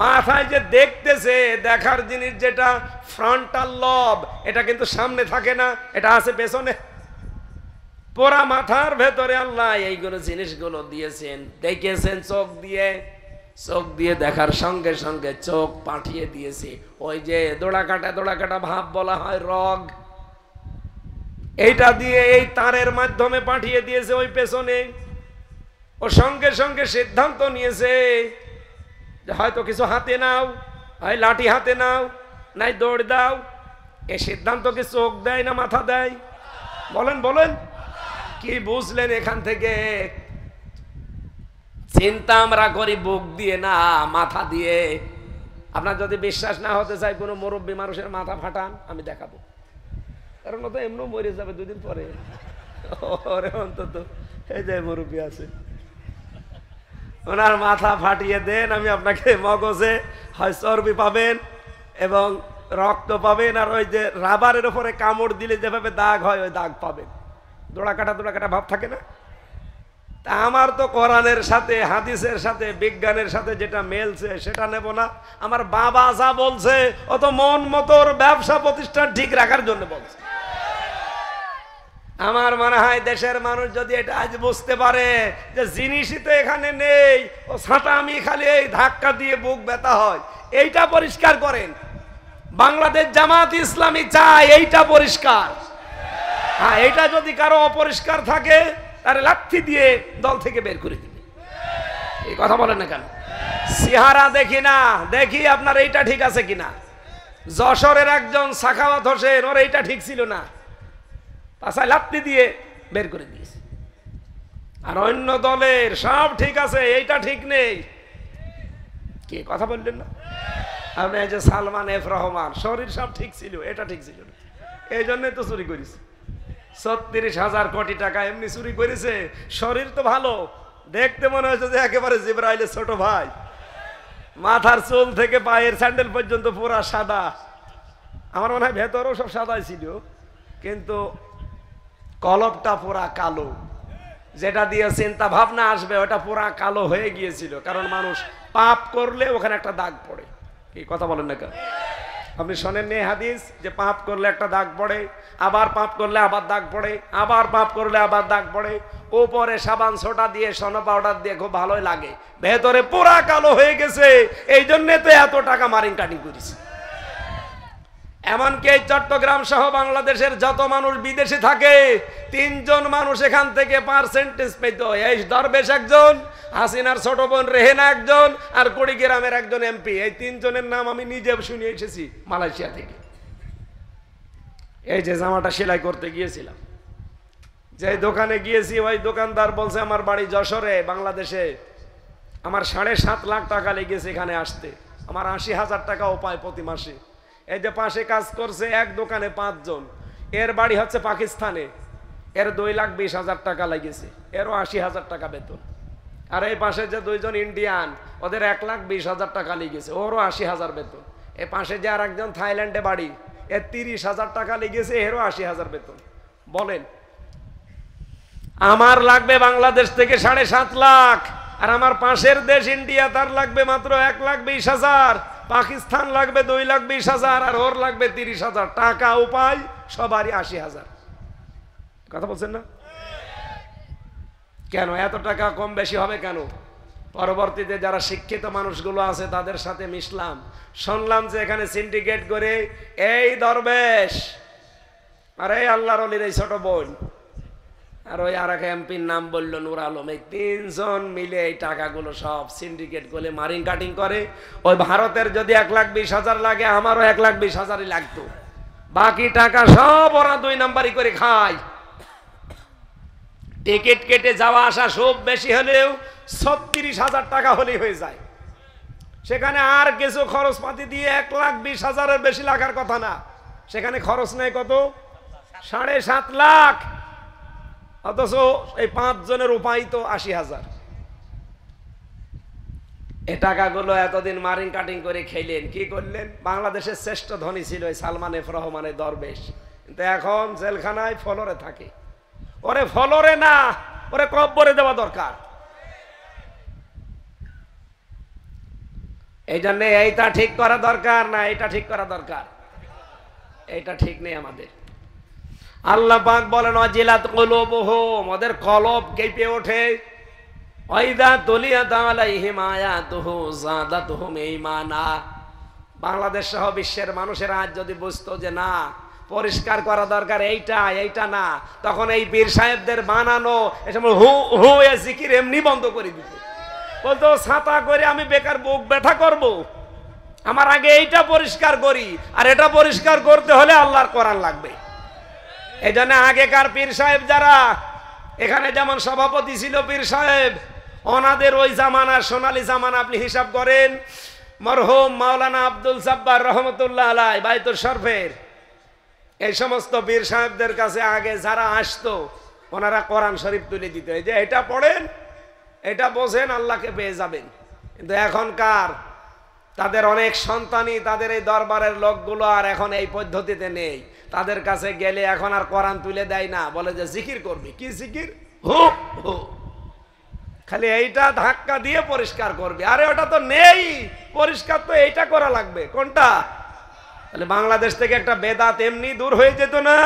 মাথায় যে দেখতেছে দেখার জিনিস, যেটা ফ্রন্টাল লব, এটা কিন্তু সামনে থাকে না, এটা আছে পেছনে। পুরা মাথার ভেতরে আল্লাহ এইগুলো জিনিসগুলো দিয়েছেন, দেখেছেন চোখ দিয়ে। চোখ দিয়ে দেখার সঙ্গে সঙ্গে চোখ পাঠিয়ে দিয়েছে ওই যে দোড়া কাটা ভাব বলা হয় রগ, এইটা দিয়ে এই তারের মাধ্যমে পাঠিয়ে দিয়েছে ওই পেছনে। ও সঙ্গে সঙ্গে সিদ্ধান্ত নিয়েছে যে হয়তো কিছু হাতে নাও, হয় লাঠি হাতে নাও, নাই দৌড় দাও। এই সিদ্ধান্ত কি চোখ দেয় না মাথা দেয়? বলেন বলেন, কি বুঝলেন এখান থেকে? চিন্তা আমরা করি বুক দিয়ে না মাথা দিয়ে। আপনার যদি বিশ্বাস না হতে চাই, কোনো মুরব্বী মানুষের মাথা ফাটান, আমি দেখাবো। কারণ ও তো এমনও মরে যাবে 2 দিন পরে। ওরে অন্তত এই যে মুরব্বী আছে, ওনার মাথা ফাটিয়ে দেন, আমি আপনাকে মগজে হয় চর্বি পাবেন এবং রক্ত পাবেন, আর ওই যে রাবারের উপরে কামড় দিলে যেভাবে দাগ হয় ওই দাগ পাবেন। দোড়া কাটা ভাব থাকে না? তা আমার তো কোরআনের সাথে, হাদিসের সাথে, বিজ্ঞানের সাথে যেটা মেলছে সেটা নেব না? আমার বাবা যা বলছে ও তো মন মতোর ব্যবসা প্রতিষ্ঠান ঠিক রাখার জন্য বলছে। আমার মনে হয় দেশের মানুষ যদি এটা আজ বুঝতে পারে যে জিনিসই তো এখানে নেই, ও ছাতা আমি খালি এই ধাক্কা দিয়ে বুক ব্যথা হয়, এইটা পরিষ্কার করেন। বাংলাদেশ জামাত ইসলামী চায় এইটা পরিষ্কার। হ্যাঁ, এইটা যদি কারো অপরিষ্কার থাকে তাহলে লাঠি দিয়ে দল থেকে বের করে দিবে। এই কথা বলেন না কেন? সিহারা দেখি না, দেখি আপনার এইটা ঠিক আছে কিনা। যশোরের একজন সাখাওয়াত হোসেন, ওর এইটা ঠিক ছিল না, পাশায় লাঠি দিয়ে বের করে দিয়েছে। আর অন্য দলের সব ঠিক আছে, এইটা ঠিক নেই। কি কথা বললেন না আপনি? এই যে সালমান এফ রহমান, শরীর সব ঠিক ছিল, এটা ঠিক ছিল না, এই জন্যই তো চুরি করেছে। 36,000 কোটি টাকা এমনি চুরি করেছে। শরীর তো ভালো, দেখতে মনে হয়েছে যে একেবারে জিবরাইলের ছোট ভাই। মাথার চুল থেকে পায়ের স্যান্ডেল পর্যন্ত পুরা সাদা। আমার মনে হয় ভেতরও সব সাদাই ছিল, কিন্তু কলবটা পুরা কালো। যেটা দিয়ে চিন্তা ভাবনা আসবে ওটা পুরা কালো হয়ে গিয়েছিল। কারণ মানুষ পাপ করলে ওখানে একটা দাগ পড়ে। কি কথা বলেন না কেন? আপনি শোনেননি হাদিস যে পাপ করলে একটা দাগ পড়ে, আবার পাপ করলে আবার দাগ পড়ে, আবার পাপ করলে আবার দাগ পড়ে। উপরে সাবান সোটা দিয়ে সোনা পাউডার দিয়ে খুব ভালোই লাগে, ভেতরে পুরা কালো হয়ে গেছে। এই জন্যে তো এত টাকা মারিং কাটিং করেছে। এমনকি এই চট্টগ্রাম সহ বাংলাদেশের যত মানুষ বিদেশে থাকে, 3 জন মানুষ এখান থেকে পার্সেন্টেজ পেত। এই দরবেশ একজন, হাসিনার ছোট বোন রেহেনা একজন, আর কুড়িগ্রামের একজন এমপি। এই 3 জনের নাম আমি নিজে শুনে এসেছি মালয়েশিয়া থেকে। এই যে জামাটা সেলাই করতে গিয়েছিলাম, যে দোকানে গিয়েছি, ওই দোকানদার বলছে আমার বাড়ি যশোরে বাংলাদেশে, আমার 7.5 লাখ টাকা লেগেছে এখানে আসতে, আমার 80,000 টাকাও পায় প্রতি মাসে। এই যে পাশে কাজ করছে এক দোকানে 5 জন, এর বাড়ি হচ্ছে পাকিস্তানে, এর 2,20,000 টাকা লেগেছে, এরও 80,000 টাকা বেতন। আর এই পাশে যে 2 জন ইন্ডিয়ান, ওদের 1,20,000 টাকা লেগেছে, ওরও 80,000 বেতন। এই পাশে যে আর একজন থাইল্যান্ডে বাড়ি, এর 30,000 টাকা লেগেছে, এরও 80,000 বেতন। বলেন আমার লাগবে বাংলাদেশ থেকে 7.5 লাখ, আর আমার পাশের দেশ ইন্ডিয়া, তার লাগবে মাত্র 1,20,000, পাকিস্তান লাগবে 2,20,000, আর ওর লাগবে 30,000 টাকা। উপায় সবারই 80,000। কথা বলছেন না? কেন এত টাকা কম বেশি হবে কেন? পরবর্তীতে যারা শিক্ষিত মানুষগুলো আছে তাদের সাথে মিশলাম, শুনলাম যে এখানে সিন্ডিকেট করে এই দরবেশ আর এই আল্লাহর ওলির এই ছোট বোন আর ওই আর এক এমপির নাম বললো নূর আলম, এই 3 জন মিলে এই টাকাগুলো সব সিন্ডিকেট করে মারিং কাটিং করে। ওই ভারতের যদি 1,20,000 লাগে, আমারও 1,20,000-ই লাগতো। বাকি টাকা সব ওরা 2 নাম্বারই করে খায়। টিকিট কেটে যাওয়া আসা সব বেশি হলেও 36,000 টাকা হলেই হয়ে যায়। সেখানে আর কিছু খরচপাতি দিয়ে 1,20,000-এর বেশি লাগার কথা না, সেখানে খরচ নেই কত? 7.5 লাখ। অথচ এই 5 জনের উপায় তো 80,000। এই টাকাগুলো এতদিন মারিং কাটিং করে খেলেন, কি করলেন? বাংলাদেশের শ্রেষ্ঠ ধনী ছিল ওই সালমান এফ রহমানের দরবেশ, কিন্তু এখন জেলখানায় ফলরে থাকে। ওরে ফলরে না, ওরে কব্বরে দেওয়া দরকার। এই জন্য এইটা ঠিক করা দরকার না, এটা ঠিক করা দরকার। এইটা ঠিক নেই আমাদের। আল্লাহ পাক বলেন ওয়াজিলাত কুলুবুহুম, ওদের কলব কেঁপে ওঠে। ওয়াইদা তুলিয়াত আলাইহিম আয়াতুহু যাদাতুহুম ঈমানা। বাংলাদেশ সহ বিশ্বের মানুষেরা আজ যদি বুঝতো যে না পরিষ্কার করা দরকার এইটা না, তখন এই পীর সাহেবদের বানানো এসব হু হু এ জিকির এমনি বন্ধ করে দিত। বলতো ছাতা করে আমি বেকার বুক ব্যথা করব, আমার আগে এইটা পরিষ্কার করি, আর এটা পরিষ্কার করতে হলে আল্লাহর কোরআন লাগবে। এই জন্য আগেকার পীর সাহেব যারা এখানে যেমন সভাপতি ছিল পীর সাহেব, ওনাদের ওই জামানা সোনালী জামানা আপনি হিসাব করেন, মরহুম মাওলানা আব্দুল সাব্বার রহমতুল্লাহ আলাই বাইতুল শরফের, এই সমস্ত পীর সাহেবদের কাছে আগে যারা আসতো ওনারা কোরআন শরীফ তুলে দিত, এই যে এটা পড়েন, এটা বোঝেন, আল্লাহকে পেয়ে যাবেন। কিন্তু এখনকার তাদের অনেক সন্তানই তাদের এই দরবারের লোকগুলো আর এখন এই পদ্ধতিতে নেই। তাদের কাছে গেলে এখন আর কোরআন তুলে দেয় না, বলে যে জিকির করবি। কি জিকির? হু হু, খালি এইটা ধাক্কা দিয়ে পরিষ্কার করবে। আরে ওটা তো নেই, পরিষ্কার তো এইটা করা লাগবে। কোনটা? তাহলে বাংলাদেশ থেকে একটা বেদাত এমনি দূর হয়ে যেত না।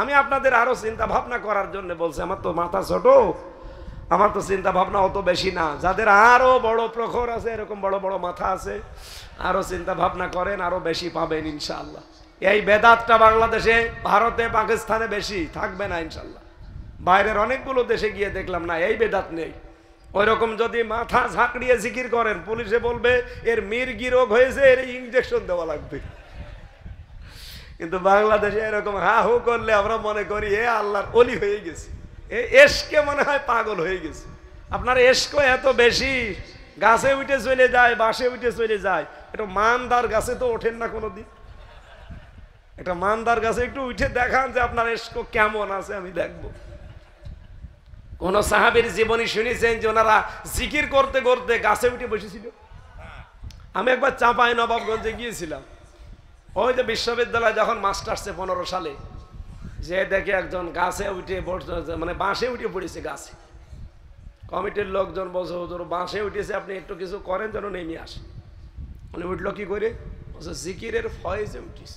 আমি আপনাদের আরো চিন্তা ভাবনা করার জন্য বলছি, আমার তো মাথা ছোট, আমার তো চিন্তা ভাবনা অত বেশি না। যাদের আরো বড় প্রখর আছে, এরকম বড় বড় মাথা আছে, আরো চিন্তা ভাবনা করেন, আরো বেশি পাবেন ইনশাআল্লাহ। এই বেদাতটা বাংলাদেশে, ভারতে, পাকিস্তানে বেশি থাকবে না ইনশাআল্লাহ। বাইরের অনেকগুলো দেশে গিয়ে দেখলাম না, এই বেদাত নেই। ওই রকম যদি মাথা ঝাঁকড়িয়ে জিকির করেন, পুলিশে বলবে এর মির্গি রোগ হয়েছে, এর ইনজেকশন দেওয়া লাগবে। কিন্তু বাংলাদেশে এরকম হা হু করলে আমরা মনে করি এ আল্লাহর ওলি হয়ে গেছে, এশকে মনে হয় পাগল হয়ে গেছে। আপনার এশকো এত বেশি, গাছে উঠে চলে যায়, বাসে উঠে চলে যায়। এটা মানদার গাছে তো ওঠেন না কোনোদিন। একটা মানদার গাছে একটু উঠে দেখান যে আপনার এশকো কেমন আছে, আমি দেখবো। কোন সাহাবীর জীবনী শুনেছেন যে ওনারা জিকির করতে করতে গাছে উঠে বসেছিল? আমি একবার চাঁপাই নবাবগঞ্জে গিয়েছিলাম, ওই যে বিশ্ববিদ্যালয় যখন মাস্টার্সে 15 সালে, যে দেখে একজন গাছে উঠে মানে বাঁশে উঠে পড়েছে গাছে। কমিটির লোকজন বলছে হুজুর বাঁশে উঠেছে, আপনি একটু কিছু করেন যেন নেমে আসে। উনি উঠলো কি করে? বলছে জিকিরের ফয়েজে উঠিস।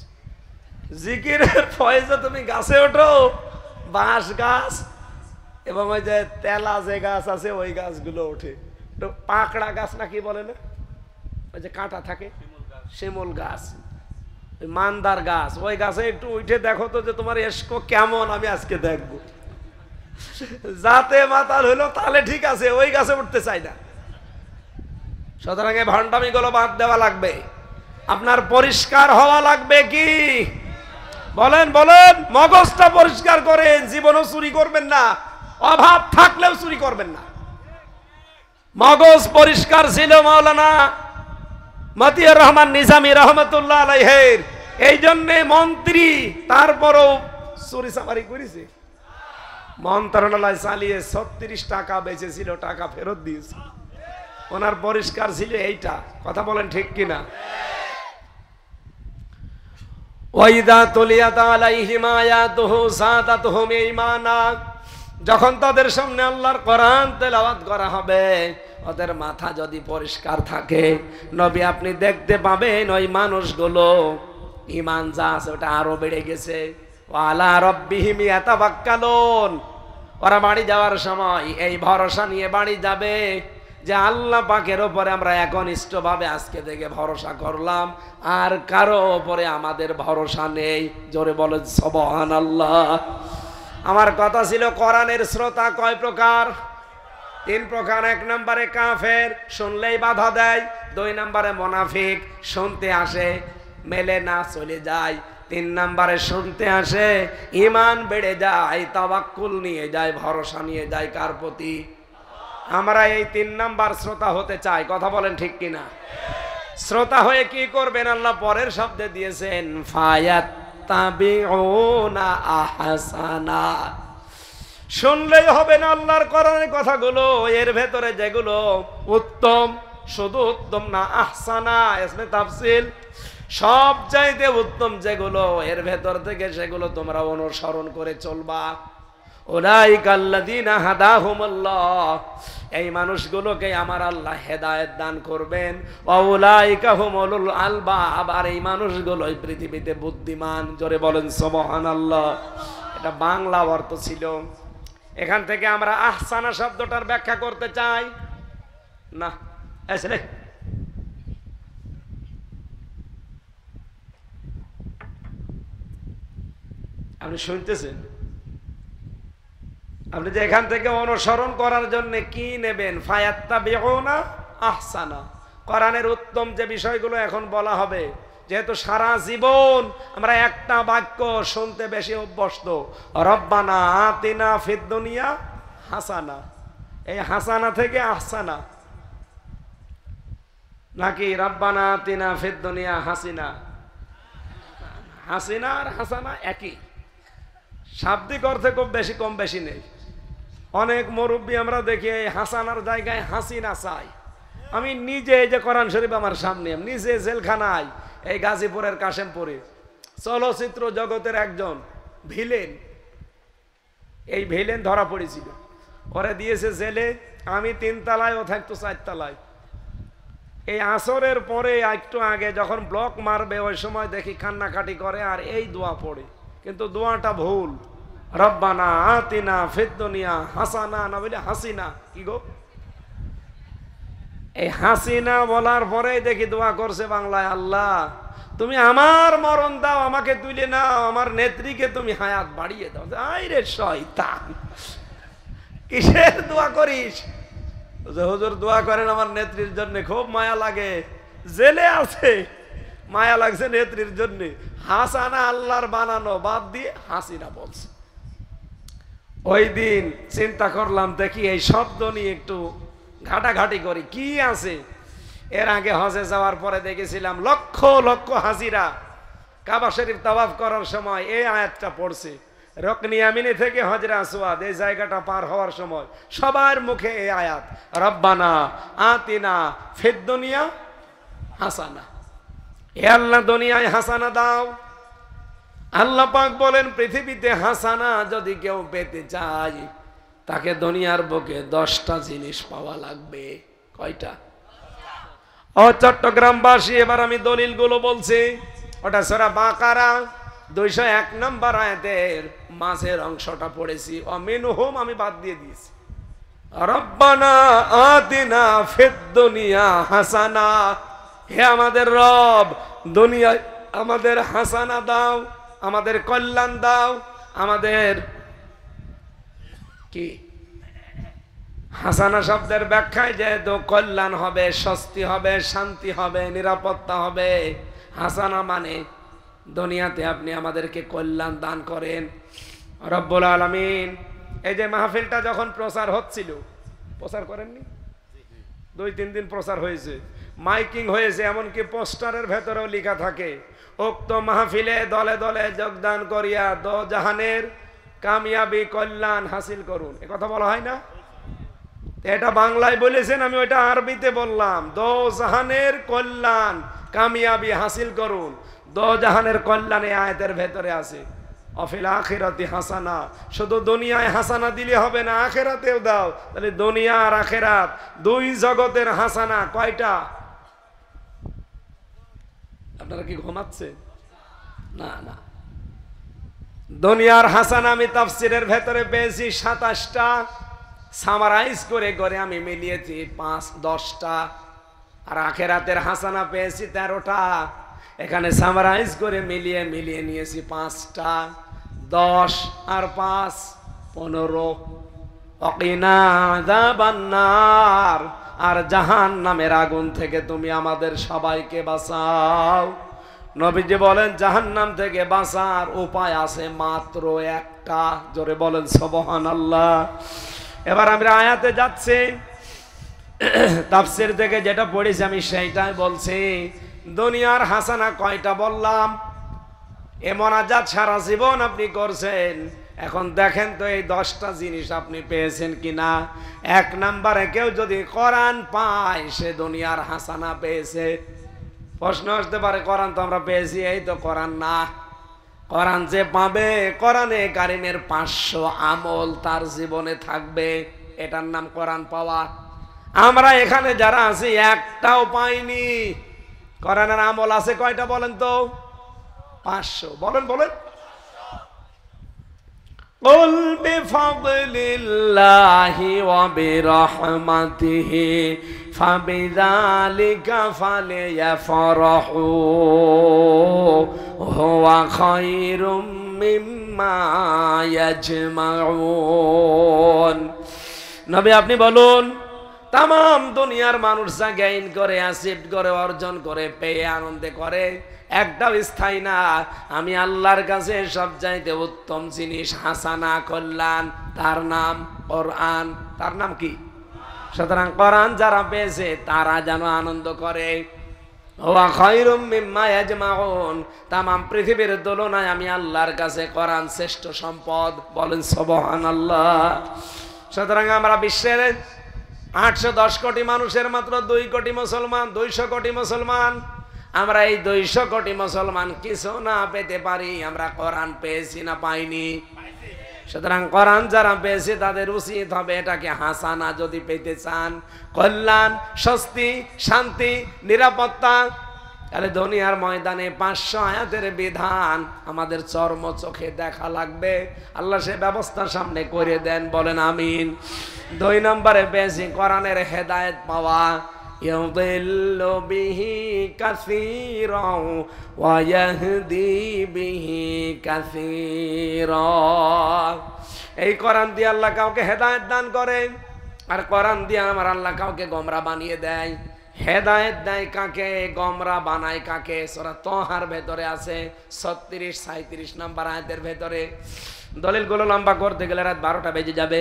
জিকিরের ফয়েজে তুমি গাছে ওঠো? বাঁশ গাছ এবং ওই যে তেলা যে গাছ আছে ওই গাছগুলো ওঠে। পাকড়া গাছ নাকি বলে না, ওই যে কাঁটা থাকে, শিমুল গাছ, মানদার গাছ, ওই গাছে একটু উঠে দেখো তো যে তোমার এশকো কেমন, আমি আজকে দেখবো। যাতে মাতাল হইলো তাহলে ঠিক আছে, ওই গাছে উঠতে চাই না। সুতরাং এই ভণ্ডামি গুলো বাদ দেওয়া লাগবে, আপনার পরিষ্কার হওয়া লাগবে। কি বলেন বলেন? মগজটা পরিষ্কার করেন, জীবনও চুরি করবেন না, অভাব থাকলেও চুরি করবেন না। মগজ পরিষ্কার ছিল মাওলানা মতিউর রহমান নিজামী রহমতুল্লাহ আলাইহির, এই জন্যে মন্ত্রী, তারপরও চুরি চামারি করেছে। মন্ত্রণালয় চালিয়ে 36 টাকা বেঁচেছিল, টাকা ফেরত দিয়েছে। ওনার পরিষ্কার ছিল এইটা। কথা বলেন ঠিক কিনা? ওয়াইদা তুলিয়াত আলাইহিম আয়াতুহু যাদাতুহুম ঈমানা। যখন তাদের সামনে আল্লাহর কোরআন তেলাওয়াত করা হবে, ওদের মাথা যদি পরিষ্কার থাকে, নবী আপনি দেখতে পাবেন ওই মানুষগুলো ঈমান যা আছে ওটা আরো বেড়ে গেছে। ওয়ালা রাব্বিহিম ইয়াতাওয়াক্কালুন, ওরা বাড়ি যাওয়ার সময় এই ভরসা নিয়ে বাড়ি যাবে যে আল্লাহ পাকের ওপরে আমরা একনিষ্ঠভাবে আজকে থেকে ভরসা করলাম, আর কারো ওপরে আমাদের ভরসা নেই। জোরে বলেন সুবহানাল্লাহ। আমার কথা ছিল কোরআনের শ্রোতা কয় প্রকার? 3 প্রকার। 1 নম্বরে কাফের, শুনলেই বাধা দেয়। 2 নম্বরে মুনাফিক, শুনতে আসে মেলে না চলে যায়। 3 নম্বরে শুনতে আসে ঈমান বেড়ে যায়, তাওয়াক্কুল নিয়ে যায়, ভরসা নিয়ে যায় কার প্রতি? আমরা এই 3 নাম্বার শ্রোতা হতে চাই। কথা বলেন ঠিক কিনা? শ্রোতা হয়ে কি করবেন? আল্লাহ পরের শব্দে দিয়েছেন ফায়াত্তাবিউনা আহসানা। শুনলেই হবে না আল্লাহর কোরআনের কথাগুলো, এর ভেতরে যেগুলো উত্তম, শুধু উত্তম না, আহসানা ইসমে তাফসিল, সব চাইতে উত্তম যেগুলো, এর ভেতর থেকে সেগুলো তোমরা অনুসরণ করে চলবা। উলাইকাল্লাযীনা হাদাহুমুল্লাহ, এই মানুষগুলোকে আমার আল্লাহ হেদায়েত দান করবেন। ওয়া উলাইকা হুমুল আলবাব, আর এই মানুষগুলোই পৃথিবীতে বুদ্ধিমান। জোরে বলেন সুবহানাল্লাহ। এটা বাংলা অর্থ ছিল। এখান থেকে আমরা আহসানা শব্দটার ব্যাখ্যা করতে চাই না। আসলে আপনি শুনতেছেন? আপনি যে এখান থেকে অনুসরণ করার জন্য কি নেবেন? ফায়াত্তাবিউনা আহসানা, কোরআনের উত্তম যে বিষয়গুলো এখন বলা হবে। যেহেতু সারা জীবন আমরা একটা বাক্য শুনতে বেশি অভ্যস্ত, রব্বানা আতিনা ফিদ দুনিয়া হাসানা, এই হাসানা থেকে আহসানা নাকি রব্বানা আতিনা ফিদ দুনিয়া হাসিনা? হাসিনা আর হাসানা একই, শাব্দিক অর্থে খুব বেশি কম বেশি নেই। অনেক মুরব্বী আমরা দেখি এই হাসানার জায়গায় হাসিনা চাই। আমি নিজে এই যে কোরআন শরীফ আমার সামনে, নিজে জেলখানায় এই গাজীপুরের কাশেমপুরে চলচ্চিত্র জগতের একজন ভিলেন, এই ভিলেন ধরা পড়েছিল, ওরে দিয়েছে জেলে। আমি 3 তলায়, ও থাকতো 4 তলায়। এই আসরের পরে একটু আগে যখন ব্লক মারবে ওই সময় দেখি কান্নাকাটি করে আর এই দোয়া পড়ে, কিন্তু দোয়াটা ভুল। রব্বানা আতিনা ফিদ দুনিয়া হাসানা না বলে হাসিনা। কি গো, এই হাসিনা বলার পরেই দেখি দোয়া করছে বাংলায়, আল্লাহ তুমি আমার মরণ দাও, আমাকে তুলে নাও, আমার নেত্রীকে তুমি হায়াত বাড়িয়ে দাও। আই রে শয়তান, কিসের দোয়া করিস? হুজুর দোয়া করেন আমার নেত্রীর জন্য, খুব মায়া লাগে, জেলে আছে, মায়া লাগছে নেত্রীর জন্য। হাসানা আল্লাহর বানানো, বাদ দিয়ে হাসিনা বলছে। ওই দিন চিন্তা করলাম, দেখি এই শব্দ নিয়ে একটু ঘাটাঘাটি করি কি আছে। এর আগে হজে যাওয়ার পরে দেখেছিলাম লক্ষ লক্ষ হাজিরা কাবা শরীফ তাওয়াফ করার সময় এই আয়াতটা পড়ছে। রকনি ইয়ামিনী থেকে হজরে আসওয়াদ এই জায়গাটা পার হওয়ার সময় সবার মুখে এই আয়াত, রব্বানা আতিনা ফিদ দুনিয়া হাসানা। হে আল্লাহ দুনিয়ায় হাসানা দাও। আল্লাহ পাক বলেন পৃথিবীতে হাসানা যদি কেউ পেতে চায় তাকে দুনিয়ার বুকে 10টা জিনিস পাওয়া লাগবে। কয়টা? ও চট্টগ্রামবাসী, এবার আমি দলিলগুলো বলছি। ওটা সূরা বাকারা 201 নম্বর আয়াতের মাঝের অংশটা পড়েছি, অমিনহুম আমি বাদ দিয়ে দিয়েছি। রব্বানা আতিনা ফিদ দুনিয়া হাসানা, হে আমাদের রব দুনিয়ায় আমাদের হাসানা দাও, আমাদের কল্যাণ দাও। আমাদের কি হাসানা শব্দের ব্যাখ্যায় যেহেতু কল্যাণ হবে, স্বস্তি হবে, শান্তি হবে, নিরাপত্তা হবে। হাসানা মানে দুনিয়াতে আপনি আমাদেরকে কল্যাণ দান করেন রব্বুল আলামিন। এই যে মাহফিলটা যখন প্রচার হচ্ছিল, প্রচার করেননি? 2-3 দিন প্রচার হয়েছে, মাইকিং হয়েছে, এমনকি পোস্টারের ভেতরেও লেখা থাকে উক্ত মাহফিলে দলে দলে যোগদান করিয়া দো জাহানের কামিয়াবি কল্যাণ হাসিল করুন। এ কথা বলা হয় না? এটা বাংলায় বলেছেন, আমি ওইটা আরবিতে বললাম। দো জাহানের কল্যাণ কামিয়াবি হাসিল করুন। দো জাহানের কল্যাণ এই আয়াতের ভেতরে আছে। অফিল আখিরাতি হাসানা, শুধু দুনিয়ায় হাসানা দিলে হবে না, আখিরাতেও দাও। তাহলে দুনিয়া আর আখিরাত দুই জগতের হাসানা কয়টা? আপনারা কি ঘুমাচ্ছেন? না না, দুনিয়ার হাসানা আমি তাফসিরের ভেতরে পেয়েছি 27টা, সামারাইজ করে করে আমি মিলিয়েছি 5-10টা, আর আখিরাতের হাসানা পেয়েছি 13টা। এখানে সামারাইজ করে মিলিয়ে মিলিয়ে নিয়েছি 5টা, 10 আর 5 15। ওয়াকিনা আযাবান্নার, আর জাহান্নামের আগুন থেকে তুমি আমাদের সবাইকে বাঁচাও। নবীজি বলেন জাহান্নাম থেকে বাঁচার উপায় আছে মাত্র একটা। জোরে বলেন সুবহানাল্লাহ। এবার আমরা আয়াতে যাচ্ছি, তাফসীর থেকে যেটা পড়েছি আমি সেইটাই বলছি। দুনিয়ার হাসানা কয়টা বললাম? এ মোনাজাত সারা জীবন আপনি করছেন, এখন দেখেন তো এই 10টা জিনিস আপনি পেয়েছেন কিনা। 1 নম্বরে কেউ যদি কোরআন পায় সে দুনিয়ার হাসানা পেয়েছে। প্রশ্ন আসতে পারে কোরআন তো আমরা পেয়েছি, এই তো কোরআন না। কোরআন যে পাবে, কোরআনে কারিমের 500 আমল তার জীবনে থাকবে, এটার নাম কোরআন পাওয়া। আমরা এখানে যারা আছি একটাও পাইনি। কোরআনের আমল আছে কয়টা বলেন তো? 500। বলেন বলেন। قل بفضل الله وبرحمته فبذلك فليفرحوا هو خير مما يجمعون। নবী আপনি বলুন, তাম দুনিয়ার মানুষ যা গেইন করে, অ্যাচিভ করে, অর্জন করে, পেয়ে আনন্দে করে, একটাও স্থায়ী না। আমি আল্লাহর কাছে সবচাইতে উত্তম জিনিস হাসানা, কল্যাণ, তার নাম কোরআন। তার নাম কি? সুতরাং কোরআন যারা পেয়েছে তারা যেন আনন্দ করে। ওয়া খায়রুম মিম্মা ইয়াজমাউন, তামাম পৃথিবীর তুলনায় আমি আল্লাহর কাছে কোরআন শ্রেষ্ঠ সম্পদ। বলেন সুবহানাল্লাহ। সুতরাং আমরা বিশ্বের 810 কোটি মানুষের মাত্র 2 কোটি মুসলমান, 200 কোটি মুসলমান। আমরা এই 200 কোটি মুসলমান কিছু না পেতে পারি, আমরা কোরআন পেয়েছি না পাইনি? সুতরাং কোরআন যারা পেয়েছে তাদের উচিত হবে এটাকে হাসানা যদি পেতে চান, কল্যাণ, স্বস্তি, শান্তি, নিরাপত্তা। তাহলে দুনিয়ার ময়দানে 500 আয়াতের বিধান আমাদের চর্ম চোখে দেখা লাগবে। আল্লাহ সে ব্যবস্থা সামনে করে দেন, বলেন আমিন। 2 নম্বরে পেয়েছি কোরআনের হেদায়েত পাওয়া। ইউদিল্লু বিহি কাসীরাও ওয়া ইয়াহদি বিহি কাসীরা। এই কোরআন দিয়ে আল্লাহ কাউকে হেদায়েত দান করেন, আর কোরআন দিয়ে আমার আল্লাহ কাউকে গোমরা বানিয়ে দেয়। হেদায়েত দেয় কাকে, গোমরা বানায় কাকে? সূরা তাহার ভেতরে আছে 36-37 নম্বর আয়াতের ভেতরে। দলিলগুলো লম্বা করতে গেলে রাত 12টা বেজে যাবে।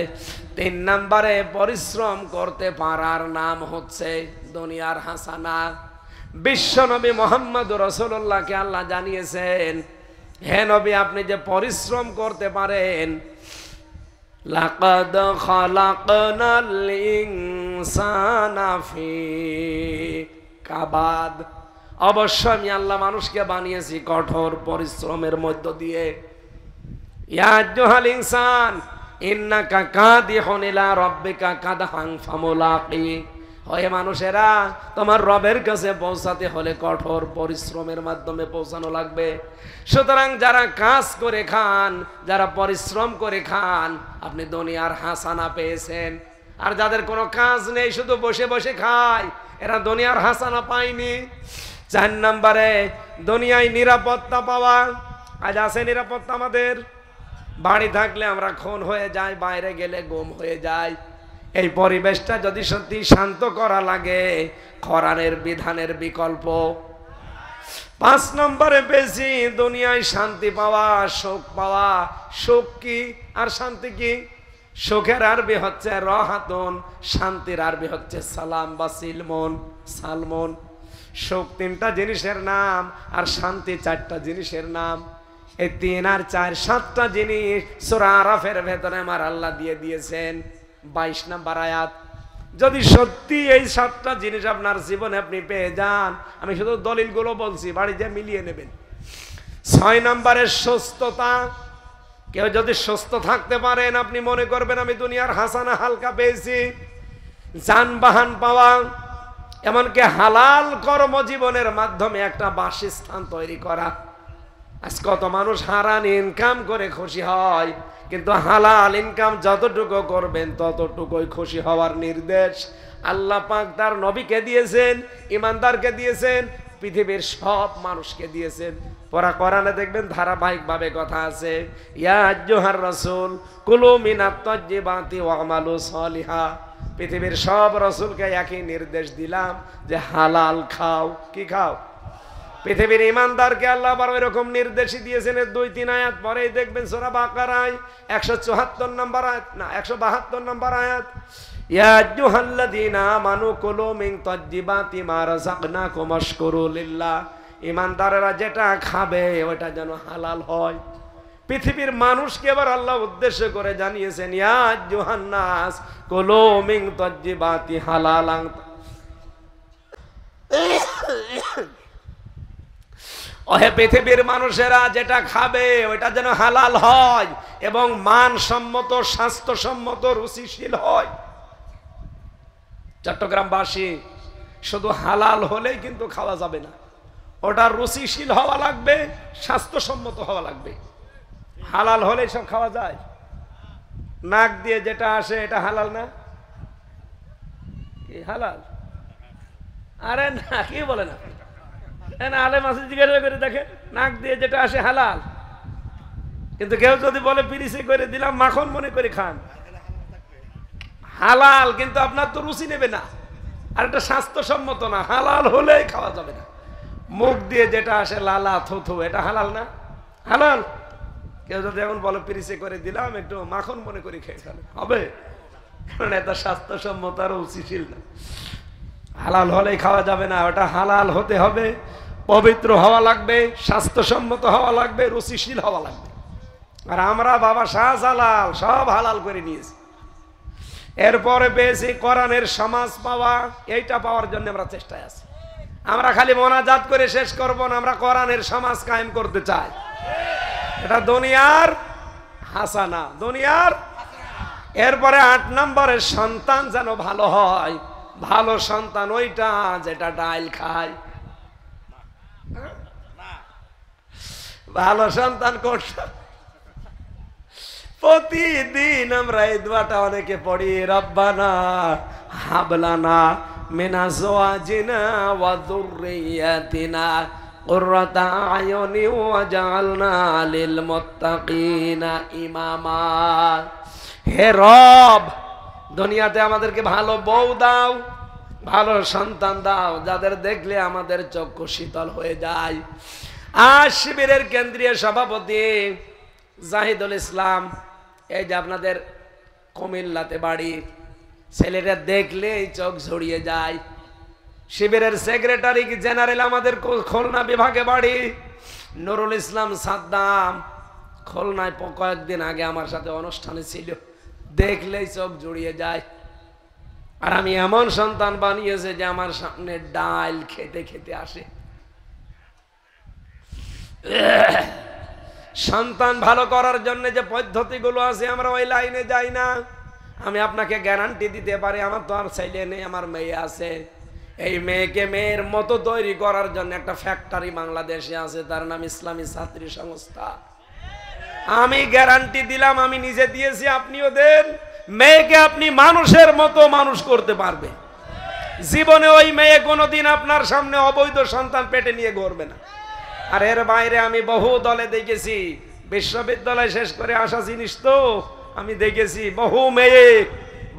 3 নম্বরে পরিশ্রম করতে পারার নাম হচ্ছে দুনিয়ার হাসানা। বিশ্ব নবী মুহাম্মদ রাসূলুল্লাহকে আল্লাহ জানিয়েছেন, হে নবী আপনি যে পরিশ্রম করতে পারেন, লাকাদ খালাকনাল ইনসানা ফি কাবাদ, অবশ্যই আমি আল্লাহ মানুষকে বানিয়েছি কঠোর পরিশ্রমের মধ্য দিয়ে। ইয়া আইয়ুহাল ইনসান ইন্নাকা কাদিহুন ইলা রাব্বিকা কাদহান ফামুলাকি। হে মানুষেরা, তোমার রবের কাছে পৌঁছাতে হলে কঠোর পরিশ্রমের মাধ্যমে পৌঁছানো লাগবে। সুতরাং যারা কাজ করে খান, যারা পরিশ্রম করে খান, আপনি দুনিয়ার হাসানা পেয়েছেন। আর যাদের কোনো কাজ নেই, শুধু বসে বসে খায়, এরা দুনিয়ার হাসানা পায়নি। 4 নম্বরে দুনিয়ায় নিরাপত্তা পাওয়া। আজ আছে নিরাপত্তা আমাদের? বাড়ি থাকলে আমরা খুন হয়ে যাই, বাইরে গেলে গুম হয়ে যায়। এই পরিবেশটা যদি সত্যি শান্ত করা লাগে, কোরআনের বিধানের বিকল্প। 5 নম্বরে বেশি দুনিয়ায় শান্তি পাওয়া, সুখ পাওয়া। সুখ কি আর শান্তি কি? সুখের আরবি হচ্ছে রাহাতুন, শান্তির আরবি হচ্ছে সালাম বা সিলমন, সালমন। সুখ 3টা জিনিসের নাম, আর শান্তি 4টা জিনিসের নাম। এই 3 আর 4 7টা জিনিস সূরা আরাফের ভেতরে আমার আল্লাহ দিয়ে দিয়েছেন। 22 নম্বর আয়াত। যদি সত্যি এই 7টা জিনিস আপনার জীবনে আপনি পেয়ে যান, আমি শুধু দলিলগুলো বলছি, বাড়িতে মিলিয়ে নেবেন। 6 নম্বরের সুস্থতা, কেউ যদি সুস্থ থাকতে পারেন, আপনি মনে করবেন আমি দুনিয়ার হাসানা হালকা পেয়েছি, যানবাহন পাওয়া, এমনকি হালাল কর্মজীবনের মাধ্যমে একটা বাসস্থান তৈরি করা। আজ কত মানুষ হারাম ইনকাম করে খুশি হয়, কিন্তু হালাল ইনকাম যতটুকু করবেন ততটুকুই খুশি হওয়ার নির্দেশ আল্লাহ পাক তার নবীকে দিয়েছেন, ইমানদারকে দিয়েছেন, পৃথিবীর সব মানুষকে দিয়েছেন। পরা কোরআনে দেখবেন ধারাবাহিকভাবে কথা আছে, ইয়া আইয়ুহার রাসূল কুলু মিনাত তাইয়্যিবাতি ওয়া আমালু সলিহা। পৃথিবীর সব রাসূলকে একই নির্দেশ দিলাম যে হালাল খাও। কি খাও? পৃথিবীর ইমানদারকে আল্লাহ আবার এরকম নির্দেশই দিয়েছেন। 2-3 আয়াত পরেই দেখবেন সূরা বাকারায় 174 নম্বর আয়াত, না 172 নম্বর আয়াত, ইয়া আইয়ুহাল্লাযীনা আমানু কুলু মিন তাইয়্যিবাতি মা রাযাকনাকুম ওয়াশকুরু লিল্লাহ। ইমানদারেরা যেটা খাবে ওটা যেন হালাল হয়। পৃথিবীর মানুষকে এবার আল্লাহ উদ্দেশ্য করে জানিয়েছেন, ইয়া আইয়ুহান নাস কুলু মিন তাইয়্যিবাতি হালালান। ওহে পৃথিবীর মানুষেরা যেটা খাবে ওটা যেন হালাল হয় এবং মানসম্মত, স্বাস্থ্যসম্মত, রুচিশীল হয়। চট্টগ্রামবাসী শুধু হালাল হলেই কিন্তু খাওয়া যাবে না, ওটা রুচিশীল হওয়া লাগবে, স্বাস্থ্যসম্মত হওয়া লাগবে। হালাল হলে সব খাওয়া যায়। নাক দিয়ে যেটা আসে এটা হালাল না? কি হালাল? আরে না, কি বলে না, আলেম আছে জিজ্ঞাসা করে দেখেন, নাক দিয়ে যেটা আসে হালাল। কিন্তু কেউ যদি বলে পিরিচে করে দিলাম মাখন মনে করে খান, হালাল, কিন্তু আপনার তো রুচি নেবে না, আর এটা স্বাস্থ্যসম্মত না, হালাল হলেই খাওয়া যাবে না। মুখ দিয়ে যেটা আসে লালা থুথু, এটা হালাল না? হালাল। কেউ যদি এখন বলে পিরিচে করে দিলাম একটু মাখন মনে করে খেয়ে ফেলে, হবে? কারণ এটা স্বাস্থ্যসম্মত আর রুচিশীল না। হালাল হলেই খাওয়া যাবে না, ওটা হালাল হতে হবে, পবিত্র হওয়া লাগবে, স্বাস্থ্যসম্মত হওয়া লাগবে, রুচিশীল হওয়া লাগবে। আর আমরা বাবা শাহজালাল সব হালাল করে নিয়েছি। এরপরে পেয়েছি কোরআনের সমাজ পাওয়া, এইটা পাওয়ার জন্য আমরা চেষ্টায় আছি। আমরা খালি মোনাজাত করে শেষ করব না, আমরা কোরআনের সমাজ কায়েম করতে চাই। এটা দুনিয়ার হাসানা, দুনিয়ার। এরপরে 8 নম্বরের সন্তান যেন ভালো হয়। ভালো সন্তান ওইটা যেটা ডাল খায়। ভালো সন্তান কোনটা? প্রতিদিন আমরা এই দোয়াটা অনেকে পড়ি, রব্বানা হাবলানা মিনা আজওয়াজিনা ওয়া যুররিয়াতিনা কুররাতা আয়ুনি ওয়াজআলনা লিল মুত্তাকিনা ইমামা। হে রব, দুনিয়াতে আমাদেরকে ভালো বউ দাও, ভালো সন্তান দাও, যাদের দেখলে আমাদের চক্ষু শীতল হয়ে যায়। আজ শিবিরের কেন্দ্রীয় সভাপতি জাহিদুল ইসলাম, এই যে আপনাদের কুমিল্লাতে বাড়ি, ছেলেটা দেখলেই চোখ ঝরিয়ে যায়। শিবিরের সেক্রেটারি জেনারেল আমাদের খুলনা বিভাগে বাড়ি, নুরুল ইসলাম সাদ্দাম, খুলনায় কয়েকদিন আগে আমার সাথে অনুষ্ঠানে ছিল, দেখলেই চোখ জড়িয়ে যায়। আর আমি এমন সন্তান বানিয়েছে যে আমার সামনে ডাল খেতে খেতে আসে। সন্তান ভালো করার জন্য যে পদ্ধতিগুলো আছে আমরা ওই লাইনে যাই না। আমি আপনাকে গ্যারান্টি দিতে পারি, আমার তো আর ছেলে নেই, আমার মেয়ে আছে। এই মেয়েকে মেয়ের মতো তৈরি করার জন্য একটা ফ্যাক্টরি বাংলাদেশে আছে, তার নাম ইসলামী ছাত্রী সংস্থা। আমি গ্যারান্টি দিলাম, আমি নিজে দিয়েছি, আপনিও দেন। মেয়েকে আপনি মানুষের মতো মানুষ করতে পারবে। জীবনে ওই মেয়ে কোনোদিন আপনার সামনে অবৈধ সন্তান পেটে নিয়ে ঘুরবে না। আর এর বাইরে আমি বহু দলে দেখেছি, বিশ্ববিদ্যালয় শেষ করে আসা জিনিস তো, আমি দেখেছি বহু মেয়ে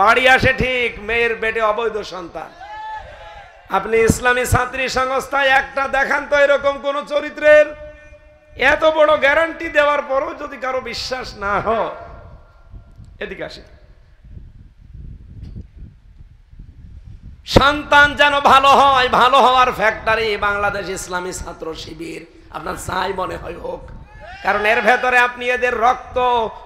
বাড়ি আসে, ঠিক মেয়ের পেটে অবৈধ সন্তান। আপনি ইসলামী ছাত্রী সংস্থায় একটা দেখান তো এরকম কোন চরিত্রের। এত বড় গ্যারান্টি দেওয়ার পরও যদি কারো বিশ্বাস না হয়, এদিকে আসে। সন্তান যেন ভালো হয়, ভালো হওয়ার ফ্যাক্টরি বাংলাদেশ ইসলামী ছাত্র শিবির। আপনার চাই মনে হয় হোক, কারণ এর ভেতরে আপনি এদের রক্ত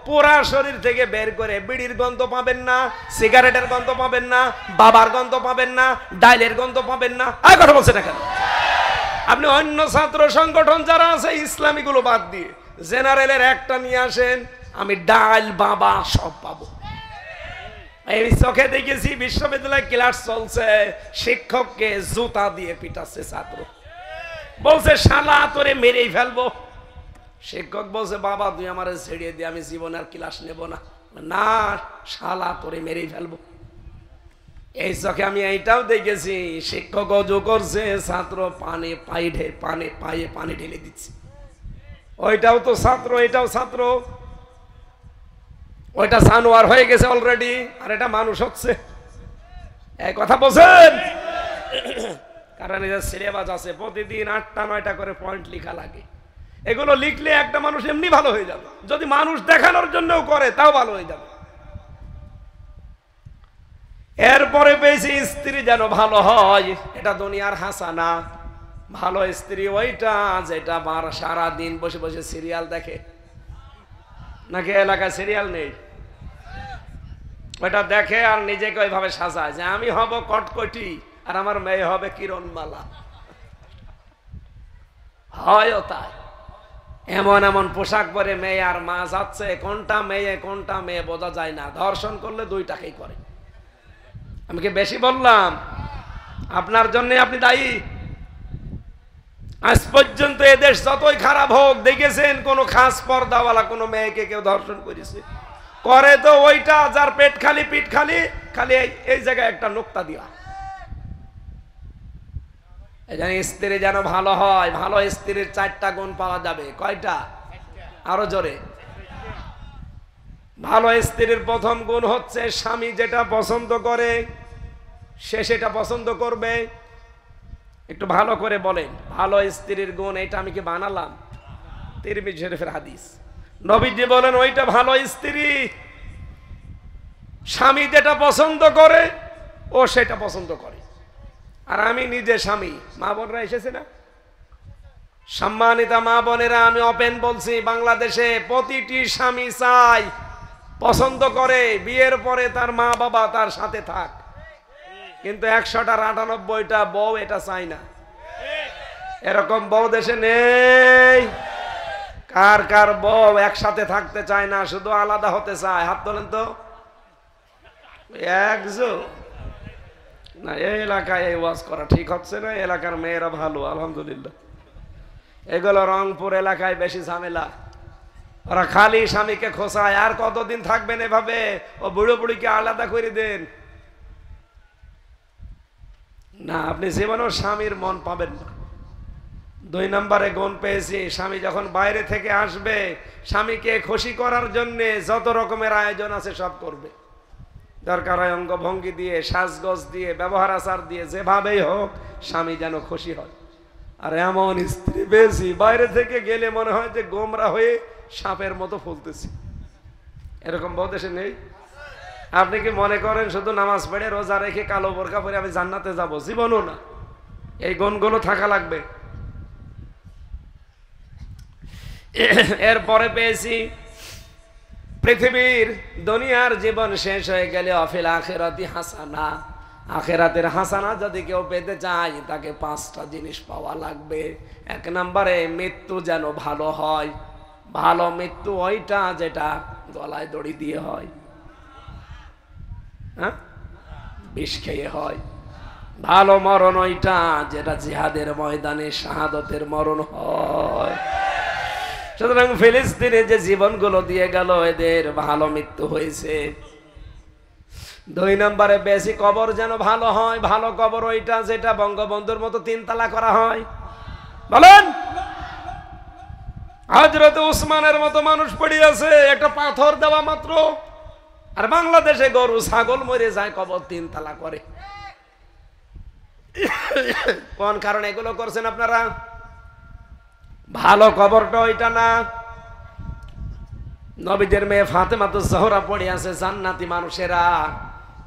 পুরা শরীর থেকে বের করে বিড়ির গন্ধ পাবেন না, সিগারেটের গন্ধ পাবেন না, বাবার গন্ধ পাবেন না, ডাইলের গন্ধ পাবেন না। আর কথা বলছে না কেন? আপনি অন্য ছাত্র সংগঠন যারা আছে ইসলামীগুলো বাদ দিয়ে জেনারেলের একটা নিয়ে আসেন, আমি ডাল বাবা সব পাবো। এই চোখে দেখেছি বিশ্ববিদ্যালয়ে ক্লাস চলছে, শিক্ষককে জুতা দিয়ে পিটাচ্ছে ছাত্র, বলছে শালা তোরে মেরেই ফেলবো। শিক্ষক বলছে বাবা তুই আমারে ছেড়ে দিয়ে, আমি জীবনে আর ক্লাস নেব না। না শালা তোরে মেরেই ফেলবো। এই চোখে আমি এইটাও দেখেছি, শিক্ষক অজু করছে, ছাত্র পায়ে পানি ঢেলে দিচ্ছে। ওইটাও তো ছাত্র, এটাও ছাত্র। ওইটা জানোয়ার হয়ে গেছে অলরেডি, আর এটা মানুষ হচ্ছে। এই কথা বলছেন? কারণ এই যে সিলেবাস আছে, প্রতিদিন 8টা 9টা করে পয়েন্ট লেখা লাগে। এগুলো লিখলে একটা মানুষ এমনি ভালো হয়ে যাবে, যদি মানুষ দেখানোর জন্যও করে তাও ভালো হয়ে যাবে। এরপরে পেয়েছি স্ত্রী যেন ভালো হয়, এটা দুনিয়ার হাসানা। ভালো স্ত্রী ওইটা যেটা সারা দিন বসে বসে সিরিয়াল দেখে, নাকি এলাকায় সিরিয়াল নেই? ওইটা দেখে আর নিজেকে ওইভাবে সাজায় যে আমি হব কটকটি আর আমার মেয়ে হবে কিরণমালা। হয়ও তাই, এমন এমন পোশাক পরে মেয়ে আর মা যাচ্ছে, কোনটা মেয়ে বোঝা যায় না। ধর্ষণ করলে 2টাকেই করে। আমি কি বেশি বললাম? আপনার জন্য আপনি দায়ী। আজ পর্যন্ত এদেশ যতই খারাপ হোক, দেখেছেন কোন খাস পর্দাওয়ালা কোন মেয়েকে কেউ ধর্ষণ করেছে? করে তো ওইটা যার পেট খালি পিঠ খালি, খালি এই জায়গায় একটা নোক্তা দিয়া। স্ত্রী যেন ভালো হয়। ভালো স্ত্রীর 4টা গুণ পাওয়া যাবে। কয়টা? আরো জোরে। ভালো স্ত্রীর প্রথম গুণ হচ্ছে স্বামী যেটা পছন্দ করে সে সেটা পছন্দ করবে। একটু ভালো করে বলেন, ভালো স্ত্রীর গুণ এটা আমি কি বানালাম? তিরমিজি শরীফের হাদিস। নবীজি বলেন ওইটা ভালো স্ত্রী, স্বামী যেটা পছন্দ করে ও সেটা পছন্দ করে। আর আমি নিজে স্বামী। মা বোনরা এসেছে না? সম্মানিতা মা বোনেরা, আমি ওপেন বলছি, বাংলাদেশে প্রতিটি স্বামী চাই, পছন্দ করে বিয়ের পরে তার মা বাবা তার সাথে থাক, কিন্তু 100টার 98টা বউ এটা চাই না। এরকম বউ দেশে নেই? কার কার বউ একসাথে থাকতে চায় না, শুধু আলাদা হতে চায়? হাত তোলেন তো। একজন না, এই এলাকায় এই ওয়াজ করা ঠিক হচ্ছে না। এলাকার মেয়েরা ভালো আলহামদুলিল্লাহ। এগুলো রংপুর এলাকায় বেশি ঝামেলা। ওরা খালি স্বামীকে খোঁচায়। আর কতদিন থাকবেন এভাবে? ও বুড়ো বুড়িকে আলাদা করে দেন না, আপনি জীবনেও স্বামীর মন পাবেন না। 2 নম্বরে গুণ পেয়েছি, স্বামী যখন বাইরে থেকে আসবে, স্বামীকে খুশি করার জন্য যত রকমের আয়োজন আছে সব করবে। দরকার হয় অঙ্গভঙ্গি দিয়ে, সাজগোজ দিয়ে, ব্যবহার আচার দিয়ে, যেভাবেই হোক স্বামী যেন খুশি হয়। আর এমন স্ত্রী পেয়েছি, বাইরে থেকে গেলে মনে হয় যে গোমরা হয়ে সাপের মতো ফুলতেছি। এরকম বউ দেশে নেই? আপনি কি মনে করেন শুধু নামাজ পড়ে রোজা রেখে কালো বোরকা পরে আমি জান্নাতে যাব? জীবনও না। এই গুণগুলো থাকা লাগবে। এরপরে পেয়েছি পৃথিবীর দুনিয়ার জীবন শেষ হয়ে গেলে অফিল আখিরাতি হাসানা, আখিরাতের হাসানা যদি কেউ পেতে চায় তাকে 5টা জিনিস পাওয়া লাগবে। 1 নম্বরে মৃত্যু যেন ভালো হয়। ভালো মৃত্যু ওইটা যেটা গলায় দড়ি দিয়ে হয়, হ্যাঁ, বিষ খেয়ে হয়। ভালো মরণ ওইটা যেটা জিহাদের ময়দানে শাহাদতের মরণ হয়। সুতরাং ফিলিস্তিনে যে জীবনগুলো দিয়ে গেল এদের ভালো মৃত্যু হয়েছে। 2 নম্বরে বেশি কবর যেন ভালো হয়। ভালো কবর ওইটা যেটা বঙ্গবন্ধুর মতো 3 তালা করা হয়। বলেন, হযরত উসমানের মতো মানুষ পড়ে আছে, একটা পাথর দেওয়া মাত্র। আর বাংলাদেশে গরু ছাগল মরে যায়, কবর 3 তালা করে। কোন কারণে এগুলো করছেন আপনারা? ভালো কবরটা ওইটা না। নবীদের মেয়ে ফাতেমাতুজ জোহরা পড়ে আছে, জান্নাতি মানুষেরা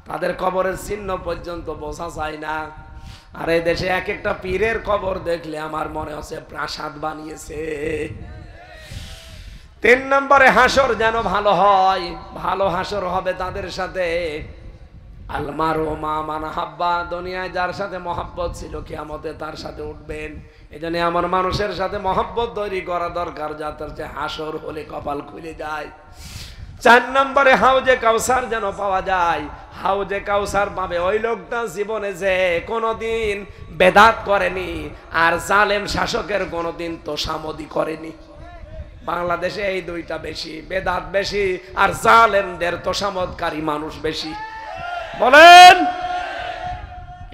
তাদের কবরের চিহ্ন পর্যন্ত বোঝা যায় না। আর এই দেশে এক একটা পীরের কবর দেখলে আমার মনে হচ্ছে প্রাসাদ বানিয়েছে। 3 নম্বরে হাসর যেন ভালো হয়। ভালো হাসর হবে তাদের সাথে। আলমারু মা মান হাব্বা, দুনিয়ায় যার সাথে মহব্বত ছিল কিয়ামতে তার সাথে উঠবেন। এজন্য আমার মানুষের সাথে মহব্বত তৈরি করা দরকার, যাতে হাসর হলে কপাল খুলে যায়। 4 নম্বরে হাউজে কাউসার যেন পাওয়া যায়। হাউজে কাউসার পাবে ওই লোকটা জীবনে যে কোনোদিন বেদাত করেনি আর জালেম শাসকের কোনোদিন তোষামদি করেনি। বাংলাদেশে এই দুইটা বেশি, বেদাত বেশি আর জালেমদের তোষামদকারী মানুষ বেশি। বলেন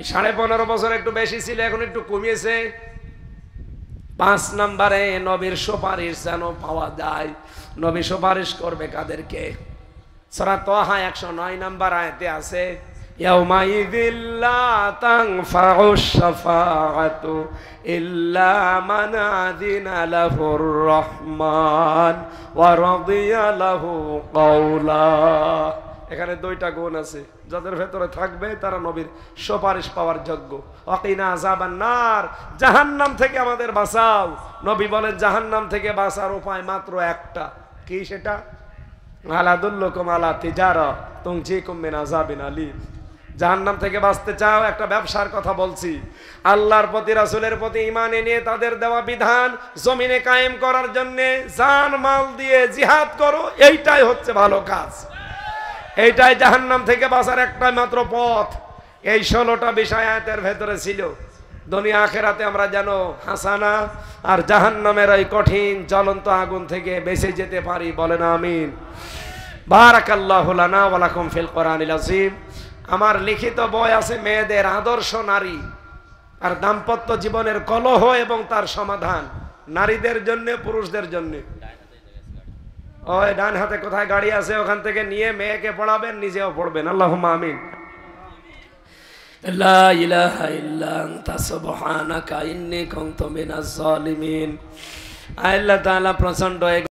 15.5 বছর একটু বেশি ছিল, এখন একটু কমিয়েছে। 5 নম্বরে নবীর সুপারিশ যেন পাওয়া যায়। নবী সুপারিশ করবে কাদেরকে? সূরা তাহা 109 নম্বর আয়াতে আছে, ইয়াউমাইযিল লা তানফাউশ শাফাআতু ইল্লা মান আযিনা লাহুর রহমান ওয়া রাদিয়া লাহু কাওলা। এখানে 2টা গুণ আছে, যাদের ভেতরে থাকবে তারা নবীর সুপারিশ পাওয়ার যোগ্য। ওয়াকিনা আযাবান নার, জাহান্নাম থেকে আমাদের বাঁচাও। নবী বলেন জাহান্নাম থেকে বাঁচার উপায় মাত্র একটা, কি সেটা? আলা দুল্লুকুম আলা তিজারা তুনজিকুম মিন আযাবিন আলীম। জাহান্নাম থেকে বাঁচতে চাও? একটা ব্যবসার কথা বলছি। আল্লাহর প্রতি রাসূলের প্রতি ঈমান এনে তাদের দেওয়া বিধান জমিনে কায়েম করার জন্য জান মাল দিয়ে জিহাদ করো, এইটাই হচ্ছে ভালো কাজ। এইটাই জাহান্নাম থেকে বাঁচার একটা মাত্র পথ। এই 16টা বিষয় আয়াতের ভেতরে ছিল। দুনিয়া আখিরাতে আমরা যেন হাসানা আর জাহান্নামের এই কঠিন জ্বলন্ত আগুন থেকে বেঁচে যেতে পারি। বলেন আমিন। বারাকাল্লাহু লানা ওয়া লাকুম ফিল কোরআনিল আযীম। আমার লিখিত বই আছে মেয়েদের আদর্শ নারী আর দাম্পত্য জীবনের কলহ এবং তার সমাধান, নারীদের জন্য পুরুষদের জন্য। ওই ডান হাতে কোথায় গাড়ি আছে ওখান থেকে নিয়ে মেয়েকে পড়াবেন, নিজেও পড়বেন। আল্লাহুম্মা আমিন। লা ইলাহা ইল্লা আনতা সুবহানাকা ইন্নী কুনতু মিনাজ জালিমিন। আল্লাহ তাআলা প্রচন্ড